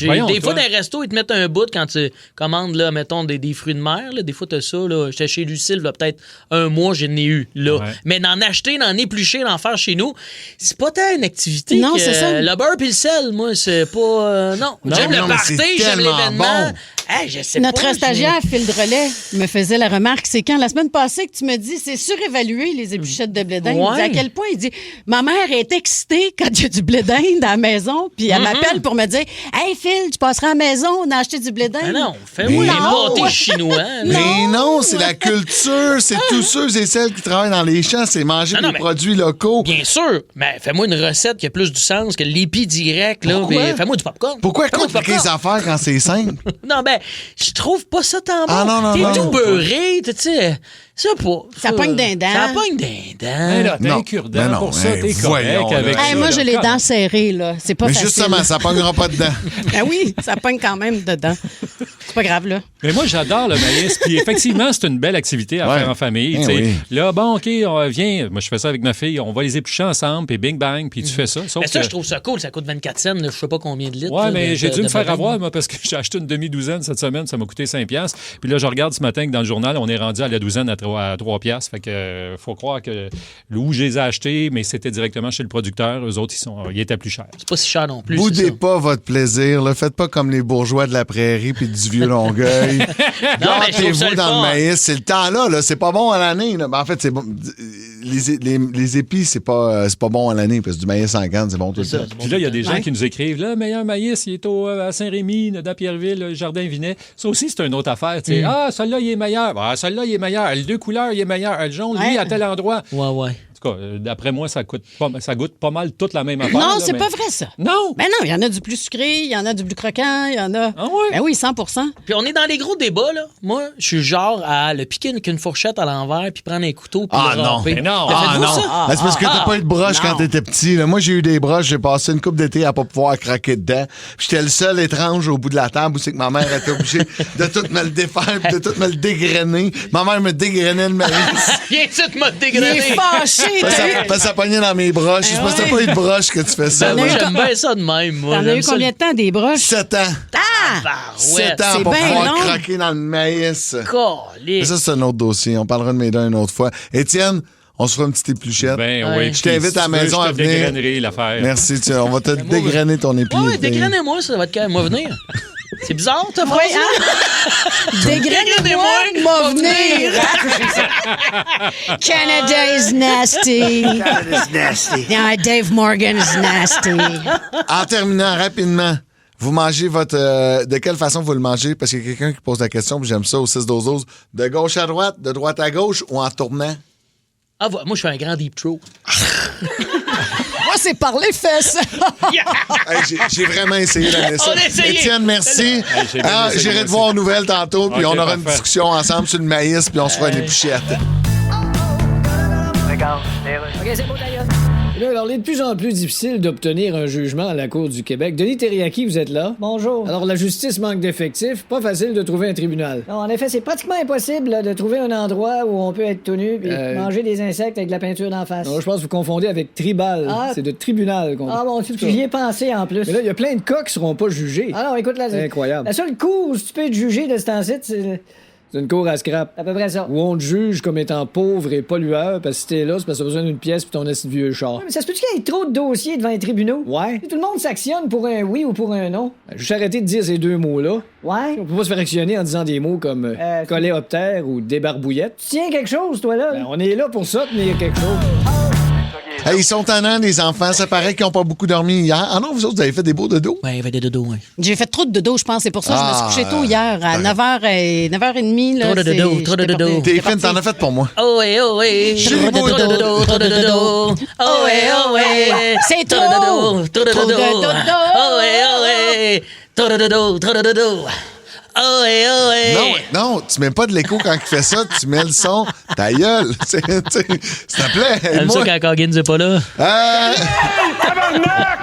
Voyons, des fois, toi. dans les restos, ils te mettent un bout quand tu commandes, là, mettons, des fruits de mer. Là. Des fois, tu as ça. Là. J'étais chez Lucille, là, peut-être un mois, j'en ai eu. Là. Ouais. Mais d'en acheter, d'en éplucher, d'en faire chez nous, c'est pas tant une activité. Non, que, c'est ça. Le beurre puis le sel, moi, c'est pas. Non. J'aime non, le mais party, c'est j'aime tellement l'événement. bon. Hey, je sais Notre pas, stagiaire, Phil Drolet, me faisait la remarque. C'est quand? La semaine passée que tu me dis, c'est surévalué, les épluchettes de blé d'Inde. Ouais. Il dit à quel point? Il dit, ma mère est excitée quand il y a du blé d'Inde à la maison, puis elle m'appelle pour me dire, hey Phil, tu passeras à la maison, on a acheté du blé d'Inde. Mais non, fais-moi des pâtés chinois. Mais non, c'est la culture. C'est tous ceux et celles qui travaillent dans les champs. C'est manger des produits locaux. Bien sûr, mais fais-moi une recette qui a plus du sens que l'épi direct. Là, mais fais-moi du popcorn. Pourquoi compliquer les affaires quand c'est simple? Non, ben, je trouve pas ça tant bon. Ah, non, t'es non, tout non. beurré, tu sais. Ça pas. Ça pogne d'un dent. Ça pogne d'un dent. Mais là, t'as Non. un cure-dent Mais non, pour ça, hey, t'es voyons, correct avec là. ça. Hey, moi, j'ai les Comme- dents serrées, là. C'est pas Mais facile. justement, ça pognera pas dedans. Ben oui, ça pogne quand même dedans. C'est pas grave, là. Mais moi, j'adore le maïs. Puis effectivement, c'est une belle activité à Ouais. faire en famille. Eh tu sais. oui. Là, bon, OK, on vient. Moi, je fais ça avec ma fille. On va les éplucher ensemble, puis bing bang, puis tu fais ça. Sauf Mais ça, que- je trouve ça cool. Ça coûte 24 cents, là, je sais pas combien de litres. Ouais, là, mais j'ai dû me faire beurre. avoir, moi, parce que j'ai acheté une demi-douzaine cette semaine. Ça m'a coûté 5 piastres. Puis là, je regarde ce matin que dans le journal, on est rendu à la douzaine à 3 piastres. Fait que faut croire que où je les ai achetés, mais c'était directement chez le producteur. Eux autres, ils étaient plus chers. C'est pas si cher non plus. Boudez pas votre plaisir. Là. Faites pas comme les bourgeois de la prairie puis du vieux Longueuil. Non, mais je trouve ça Gâtez-vous le dans fun. le maïs. C'est le temps-là. Là. C'est pas bon à l'année. Là. Ben, en fait, c'est bon. Les épis, c'est pas bon à l'année parce que du maïs en canne, c'est bon tout le temps. Puis là, il y a des gens Ouais. qui nous écrivent, là, meilleur maïs, il est à Saint-Rémy, dans Pierreville, le Jardin Vinet. Ça aussi, c'est une autre affaire. Tu sais. Ah, celui-là, il est meilleur. Ah, celui-là, il est meilleur. Les 2 couleurs, il est meilleur. Le jaune, lui, Ouais. à tel endroit. Ouais. Tu tout cas, d'après moi, ça goûte pas mal toute la même affaire. Non, là, c'est mais- pas vrai, ça. Non! Ben non, il y en a du plus sucré, il y en a du plus croquant, il y en a... Ah oui? Ben oui, 100%. Puis on est dans les gros débats, là. Moi, je suis genre à le piquer avec une fourchette à l'envers puis prendre un couteau puis le ramper. Mais non. T'as fait Ah vous, non, ça? Ben, c'est parce que t'as pas eu de broche non. quand t'étais petit. Là. Moi, j'ai eu des broches, j'ai passé une couple d'été à pas pouvoir craquer dedans. Puis j'étais le seul étrange au bout de la table où c'est que ma mère était obligée de tout me le défaire puis de tout me le dégrainer. Ma mère me dégrainait le maïs. Viens-tu de me Il dégrainer? est fâché, Parce t'as eu... que ça pognait dans mes broches. C'est parce que t'as pas eu de broche que tu fais ça. Ben, moi, là. j'aime bien ça de même, moi. T'en as J'aime eu ça. combien de temps, des broches? 7 ans. Ah! 7 ans c'est pour bien pouvoir long. craquer dans le maïs. Mais Caliste. ça, c'est un autre dossier. On parlera de mes dents une autre fois. Étienne, on se fera une petite épluchette. Ben oui. Je t'invite à la maison à Je te venir. dégrainerai l'affaire. Merci. On va te dégrainer ton épi. Ouais, dégrainez-moi, ça va être quand moi venir. C'est bizarre, ta phrase. Oui, hein? Dégrainez-moi, m'a venir. Canada is nasty. Canada's nasty. Yeah, Dave Morgan is nasty. En terminant rapidement, vous mangez votre... de quelle façon vous le mangez? Parce qu'il y a quelqu'un qui pose la question, puis j'aime ça au 6-12-12. De gauche à droite, de droite à gauche ou en tournant? Ah, moi, je fais un grand deep throat. Moi, c'est par les fesses. Hey, j'ai vraiment essayé d'amener ça. On a essayé. Étienne, merci. Hey, j'ai bien essayé, J'irai moi te voir aux nouvelles tantôt, puis Ok, on aura une parfait. discussion ensemble sur le maïs, puis on se fera une épluchette. Regarde, OK, c'est beau, d'ailleurs. Alors, il est de plus en plus difficile d'obtenir un jugement à la Cour du Québec. Denis Terriaki, vous êtes là? Bonjour. Alors, la justice manque d'effectifs. Pas facile de trouver un tribunal. Non, en effet, c'est pratiquement impossible là, de trouver un endroit où on peut être tout nu et manger des insectes avec de la peinture d'en face. Non, je pense que vous confondez avec tribal. Ah. C'est de tribunal qu'on Ah bon, tu y ai pensé en plus. Mais là, il y a plein de cas qui seront pas jugés. Ah non, écoute, là, C'est incroyable. La seule cour où tu peux être jugé de ce temps-ci, c'est C'est une cour à scrap. à peu près ça. Où on te juge comme étant pauvre et pollueur, parce que si t'es là, c'est parce que t'as besoin d'une pièce puis ton assis de vieux char. Ouais, mais ça se peut-tu qu'il y ait trop de dossiers devant les tribunaux? Ouais. Tout le monde s'actionne pour un oui ou pour un non. Ben, juste arrêter de dire ces deux mots-là. Ouais. On peut pas se faire actionner en disant des mots comme coléoptère ou débarbouillette. Tu tiens quelque chose, toi, là? Ben, on est là pour ça, tenir quelque chose. Hey, ils sont tannants, les enfants. Ça paraît qu'ils n'ont pas beaucoup dormi hier. Ah non, vous autres, vous avez fait des beaux dodos? Ouais, il y avait des dodos, ouais. J'ai fait trop de dodo, je pense. C'est pour ça que je me suis couché tôt hier, à 9h30. Là, Trop de dodo, trop de dodo. T'es fine, t'en as fait pour moi. Oh ouais, oh ouais. Trop de Trop de dodo, trop de dodo. Oh ouais, oh ouais. C'est Trop de dodo, trop de Trop de dodo. dodo. Oh ouais, oh ouais. Trop de dodo, trop de dodo. Oh ouais, oh ouais. Non, tu mets pas de l'écho quand il fait ça, tu mets le son. Ta gueule. S'il te plaît, T'aimes aide-moi. ça quand Coggins n'est pas là?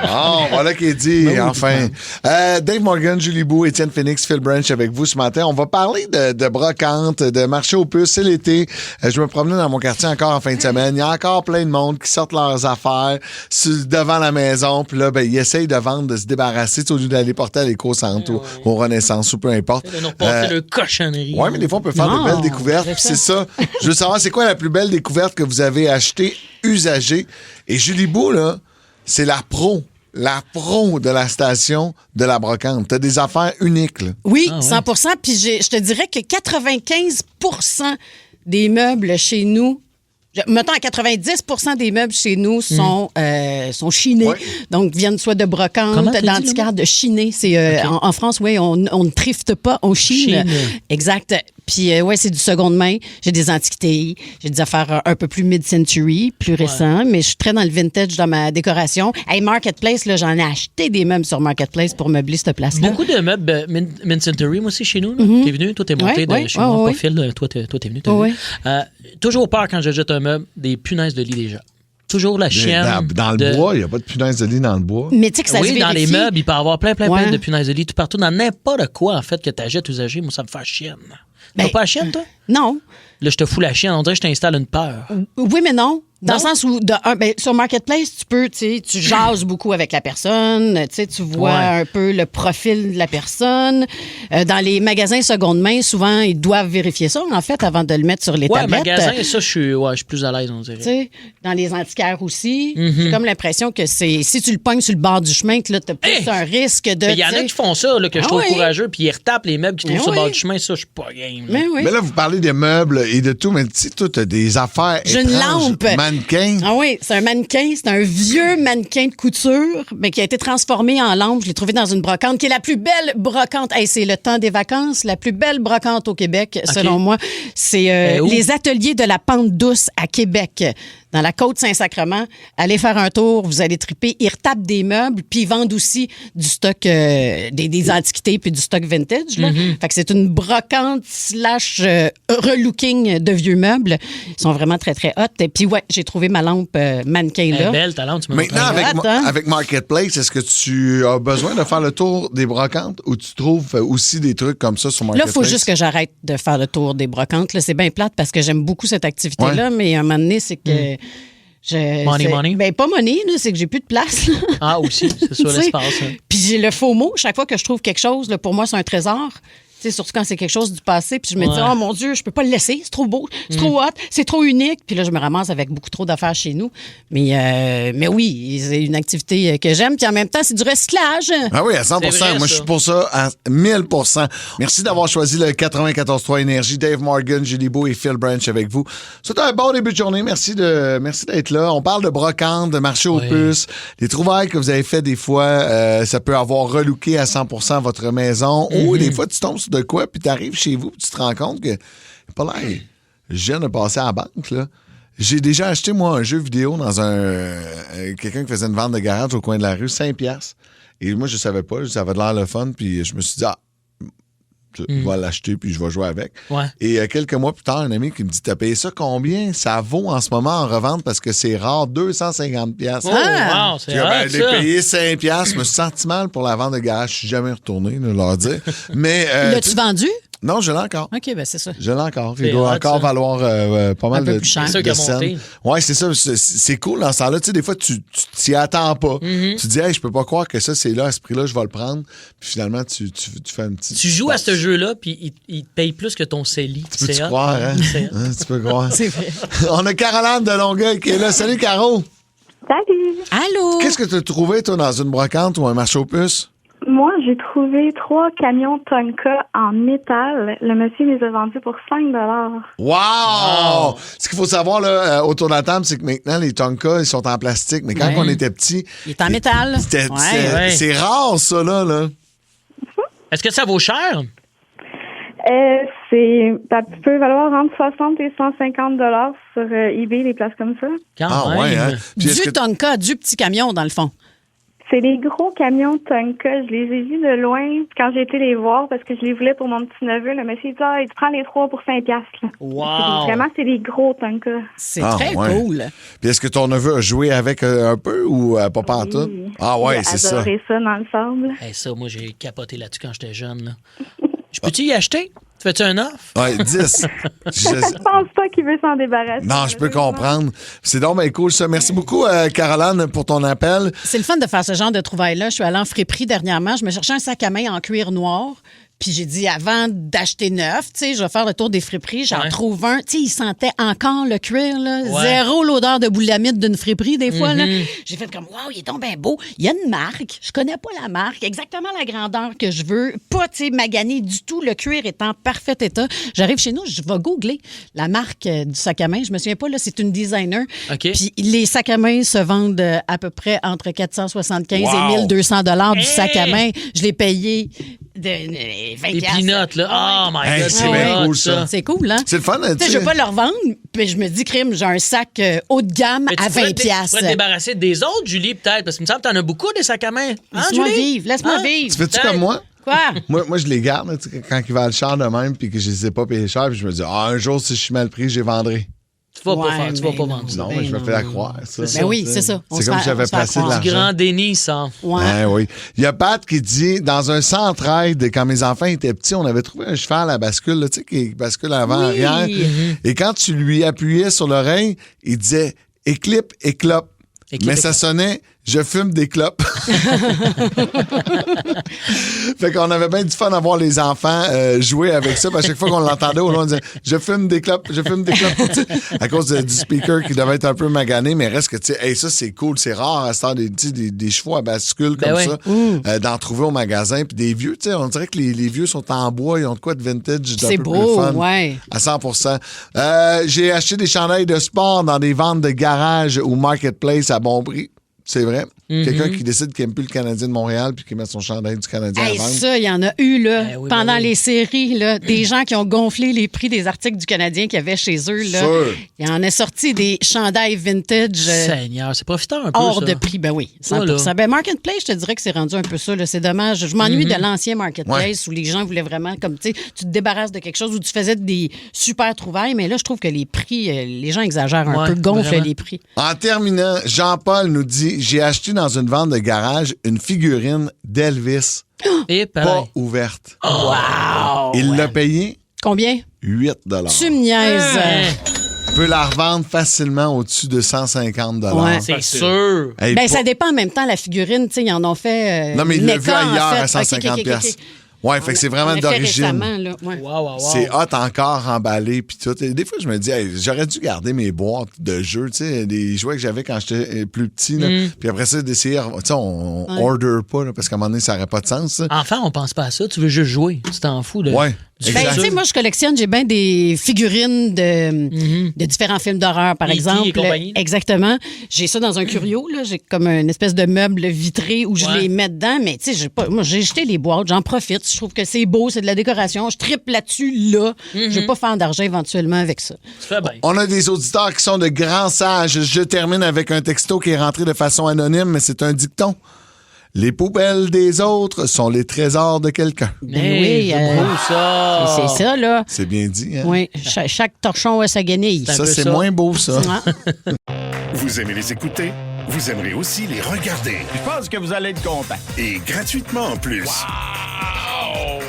Bon, voilà qui est dit, enfin. Dave Morgan, Julie Bou, Étienne Phoenix, Phil Branch avec vous ce matin. On va parler de brocante, de marché aux puces. C'est l'été. Je me promenais dans mon quartier encore en fin de semaine. Il y a encore plein de monde qui sortent leurs affaires devant la maison. Puis là, ben, ils essayent de vendre, de se débarrasser au lieu d'aller porter à l'éco-centre ou au Renaissance ou peu importe. De nous reporter le cochonnerie. Oui, mais des fois, on peut faire de belles découvertes. Puis c'est ça. Je veux savoir, c'est quoi la plus belle découverte que vous avez achetée usagée? Et Julie Bou, là, c'est la pro de la station de la brocante. T'as des affaires uniques, là. Oui, 100%. Puis je te dirais que 95% des meubles chez nous, mettons à 90% des meubles chez nous sont chinés. Ouais. Donc, viennent soit de brocante, Comment t'as dit le d'antiquaire, de chiné. C'est, en France, oui, on ne thrifte pas, on chine. Chine. Exact. Puis, ouais, c'est du seconde main. J'ai des antiquités. J'ai des affaires un peu plus mid-century, plus récents. Mais je suis très dans le vintage dans ma décoration. Hey, Marketplace, là, j'en ai acheté des meubles sur Marketplace pour meubler cette place-là. Beaucoup de meubles Mid-Century, moi aussi, chez nous. Là. T'es venu, toi, t'es monté Ouais, chez ouais, moi, ouais. pas Phil. Toi, t'es venu, t'as Ouais, vu. Toujours peur quand je jette un meuble, des punaises de lit déjà. Toujours la chienne. Dans le bois, il n'y a pas de punaise de lit dans le bois. Mais tu sais que ça se Oui, dans les vérifie. meubles, il peut y avoir plein Ouais. de punaises de lit tout partout. Dans n'importe quoi, en fait, que tu achètes usagé, moi, ça me fait chienne. Ben, T'as pas la chienne, toi? Non. Là, je te fous la chienne. On dirait que je t'installe une peur. Oui, mais non. Dans Non? le sens où, sur Marketplace, tu jases beaucoup avec la personne, tu vois Ouais. un peu le profil de la personne. Dans les magasins seconde main, souvent, ils doivent vérifier ça, en fait, avant de le mettre sur les Ouais, tablettes. magasin, ça, je suis plus à l'aise, on dirait. Tu sais, dans les antiquaires aussi, Mm-hmm. j'ai comme l'impression que si tu le pognes sur le bord du chemin, que là, t'as plus un risque de... Il y en a tu sais- qui font ça, là, que je Ah trouve oui. courageux, puis ils retapent les meubles qui Mais trouvent sur le oui. bord du chemin. Ça, je suis pas game. là. Mais oui. Mais là, vous parlez des meubles et de tout, mais tu sais, toi, t'as des affaires J'ai une étranges. lampe. Mannequin. Ah oui, c'est un mannequin. C'est un vieux mannequin de couture, mais qui a été transformé en lampe. Je l'ai trouvé dans une brocante, qui est la plus belle brocante. Hey, c'est le temps des vacances, la plus belle brocante au Québec, selon moi. C'est où? les ateliers de la Pente douce à Québec. dans la Côte-Saint-Sacrement. Allez faire un tour, vous allez triper. Ils retapent des meubles, puis ils vendent aussi du stock, des antiquités, puis du stock vintage. Là. Fait que c'est une brocante / relooking de vieux meubles. Ils sont vraiment très, très hot. Et puis, ouais, j'ai trouvé ma lampe mannequin là. Belle, ta lampe, tu m'as Maintenant, avec Marketplace, est-ce que tu as besoin de faire le tour des brocantes ou tu trouves aussi des trucs comme ça sur Là, Marketplace? il faut juste que j'arrête de faire le tour des brocantes. Là, c'est bien plate parce que j'aime beaucoup cette activité-là, mais à un moment donné, c'est que... Money? Ben, pas money, là, c'est que j'ai plus de place. Là. Ah, aussi, c'est sur l'espace. Hein. Puis j'ai le faux mot. Chaque fois que je trouve quelque chose, là, pour moi, c'est un trésor. Tu sais, surtout quand c'est quelque chose du passé. Puis je me dis, oh mon Dieu, je peux pas le laisser. C'est trop beau, c'est trop hot, c'est trop unique. Puis là, je me ramasse avec beaucoup trop d'affaires chez nous. Mais oui, c'est une activité que j'aime. Puis en même temps, c'est du recyclage. Ah oui, à 100 vrai, Moi, je suis pour ça à 1000 Merci d'avoir choisi le 94.3 Énergie. Dave Morgan, Julie Beau et Phil Branch avec vous. C'est un bon début de journée. Merci d'être là. On parle de brocante, de marché aux puces, des trouvailles que vous avez fait des fois. Ça peut avoir relooké à 100 votre maison. Ou des fois, tu tombes sur de quoi, puis tu arrives chez vous, puis tu te rends compte que pas l'air. Je viens de passer à la banque, là. J'ai déjà acheté, moi, un jeu vidéo dans quelqu'un qui faisait une vente de garage au coin de la rue, 5$. Et moi, je savais pas, ça avait de l'air le fun, puis je me suis dit, je vais l'acheter, puis je vais jouer avec. Ouais. Et quelques mois plus tard, un ami qui me dit, t'as payé ça combien? Ça vaut en ce moment en revente parce que c'est rare, 250$. Oh, wow, c'est rare, j'ai payé 5$. Je me suis senti mal pour la vente de garage. Je suis jamais retourné, leur dire. Mais L'as-tu vendu? Non, je l'ai encore. OK, ben c'est ça. Je l'ai encore. Il doit encore valoir pas mal de cher. C'est ça qui a monté. Oui, c'est ça. C'est cool dans ce temps-là. Tu sais, des fois, tu t'y attends pas. Tu te dis, hey, je peux pas croire que ça, c'est là, à ce prix-là, je vais le prendre. Puis finalement, tu fais un petit. Tu joues à ce jeu-là, puis il te paye plus que ton CELI. Tu peux croire, hein? Tu peux croire. C'est vrai. On a Caroline de Longueuil qui est là. Salut, Caro. Salut. Allô? Qu'est-ce que tu as trouvé, toi, dans une brocante ou un marché aux puces? Moi, j'ai trouvé 3 camions Tonka en métal. Le monsieur les a vendus pour 5$. Wow! Ce qu'il faut savoir là, autour de la table, c'est que maintenant, les Tonka, ils sont en plastique. Mais quand on était petits... Il est en métal. C'est rare, ça, là. Est-ce que ça vaut cher? Ça peut valoir entre 60 et 150$ sur eBay, les places comme ça. Ouais, hein? Du Tonka, du petit camion, dans le fond. C'est des gros camions Tonka. Je les ai vus de loin quand j'ai été les voir parce que je les voulais pour mon petit-neveu. Le monsieur dit, il prend les 3 pour 5$. Là. Wow! Vraiment, c'est des gros Tonka. C'est très cool. Puis est-ce que ton neveu a joué avec un peu ou pas pantoute? Ah ouais, c'est ça. J'ai adoré ça dans le sable. Hey, ça, moi, j'ai capoté là-dessus quand j'étais jeune. Là. Je peux-tu y acheter? Tu fais-tu un offre? Ouais, 10. Je pense pas qu'il veut s'en débarrasser. Non, je peux comprendre. C'est donc bien cool, ça. Merci beaucoup, Caroline, pour ton appel. C'est le fun de faire ce genre de trouvailles-là. Je suis allée en friperie dernièrement. Je me cherchais un sac à main en cuir noir. Puis j'ai dit, avant d'acheter neuf, tu sais, je vais faire le tour des friperies. J'en trouve un. Tu sais, il sentait encore le cuir, là. Ouais. Zéro l'odeur de boulamite d'une friperie, des fois, là. J'ai fait comme, waouh, il est donc bien beau. Il y a une marque. Je connais pas la marque. Exactement la grandeur que je veux. Pas, tu sais, magané du tout. Le cuir est en parfait état. J'arrive chez nous, je vais googler la marque du sac à main. Je me souviens pas, là, c'est une designer. OK. Puis les sacs à main se vendent à peu près entre 475 et 1200$ du sac à main. Je l'ai payé de 20$. Des peanuts, là. Oh my God, c'est bien cool, ça. C'est cool, hein? C'est le fun, tu sais. Je veux pas leur vendre, puis je me dis, crime, j'ai un sac haut de gamme à 20$. Tu pourrais te débarrasser des autres, Julie, peut-être, parce qu'il me semble que t'en as beaucoup des sacs à main. Hein, Laisse-moi Julie? vivre, laisse-moi vivre. Tu fais-tu comme moi? Quoi? Moi, je les garde là, quand ils valent le cher de même puis que je les ai pas payés cher. Puis je me dis, un jour, si je suis mal pris, je les vendrai. Tu vas pas vendre ça. Non, mais je me fais la croire. Ça. Ben oui, c'est ça. C'est comme si j'avais placé de l'argent. Du grand déni, ça. Ouais. Ben oui. Il y a Pat qui dit, dans un centre-aide, quand mes enfants étaient petits, on avait trouvé un cheval à bascule, tu sais, qui bascule avant-arrière. Et quand tu lui appuyais sur l'oreille, il disait « éclipe, éclope ». Mais ça sonnait « je fume des clopes ». Fait qu'on avait bien du fun à voir les enfants jouer avec ça. À chaque fois qu'on l'entendait, on disait « je fume des clopes, je fume des clopes ». À cause du speaker qui devait être un peu magané, mais reste que, tu sais, hey, ça, c'est cool. C'est rare à ce temps des chevaux à bascule comme ça, d'en trouver au magasin. Puis des vieux, tu sais, on dirait que les vieux sont en bois, ils ont de quoi de vintage. C'est beau, plus fun, ouais. À 100%. J'ai acheté des chandails de sport dans des ventes de garage ou marketplace à bon prix. C'est vrai. Quelqu'un qui décide qu'il n'aime plus le Canadien de Montréal puis qui met son chandail du Canadien à vendre. Ça, il y en a eu là, pendant les séries, là, des gens qui ont gonflé les prix des articles du Canadien qu'il y avait chez eux. Là. Il y en a sorti des chandails vintage. Seigneur, c'est profiteur un peu, hors ça. de prix, ben oui, 100%. Ben Marketplace, je te dirais que c'est rendu un peu ça. Là. C'est dommage. Je m'ennuie de l'ancien Marketplace où les gens voulaient vraiment, comme tu sais, tu te débarrasses de quelque chose où tu faisais des super trouvailles, mais là, je trouve que les prix, les gens exagèrent un peu, gonflent les prix. En terminant, Jean-Paul nous dit, j'ai acheté dans une vente de garage une figurine d'Elvis. Pas ouverte. Wow! Il l'a payé? Combien? 8 Tu me niaises. Tu peux la revendre facilement au-dessus de 150 Ouais, c'est sûr. Hey, ça dépend en même temps. La figurine, tu sais, ils en ont fait. Non, mais il l'a vu ailleurs à 150 OK. piastres. Ouais, fait que c'est vraiment d'origine. C'est hot encore emballé puis tout. Et des fois, je me dis, j'aurais dû garder mes boîtes de jeux, tu sais, des jouets que j'avais quand j'étais plus petit. Là. Puis après ça, d'essayer, tu sais, on order pas là, parce qu'à un moment donné, ça n'aurait pas de sens. Ça. Enfant, on pense pas à ça. Tu veux juste jouer. Tu t'en fous. Ouais. Tu sais, moi, je collectionne, j'ai bien des figurines de différents films d'horreur, par exemple. Et compagnie. Exactement. J'ai ça dans un curio, là. J'ai comme une espèce de meuble vitré où je les mets dedans, mais tu sais, moi, j'ai jeté les boîtes, j'en profite. Je trouve que c'est beau, c'est de la décoration. Je triple là-dessus, là. Je vais pas faire d'argent éventuellement avec ça. Tu fais bien. On a des auditeurs qui sont de grands sages. Je termine avec un texto qui est rentré de façon anonyme, mais c'est un dicton. Les poubelles des autres sont les trésors de quelqu'un. Oui, ça. C'est ça, là. C'est bien dit, hein? Oui, chaque torchon a sa guenille. Ça, c'est moins beau, ça. Vous aimez les écouter? Vous aimerez aussi les regarder. Je pense que vous allez être content. Et gratuitement en plus.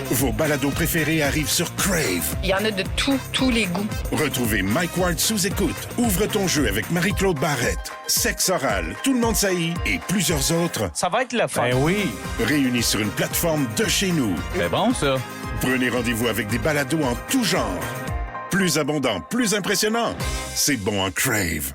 Vos balados préférés arrivent sur Crave. Il y en a de tous les goûts. Retrouvez Mike Ward sous écoute, Ouvre ton jeu avec Marie-Claude Barrette, Sexe oral, Tout le monde saillit et plusieurs autres. Ça va être le fun. Ben oui. Réunis sur une plateforme de chez nous. C'est bon, ça. Prenez rendez-vous avec des balados en tout genre. Plus abondant, plus impressionnant. C'est bon en Crave.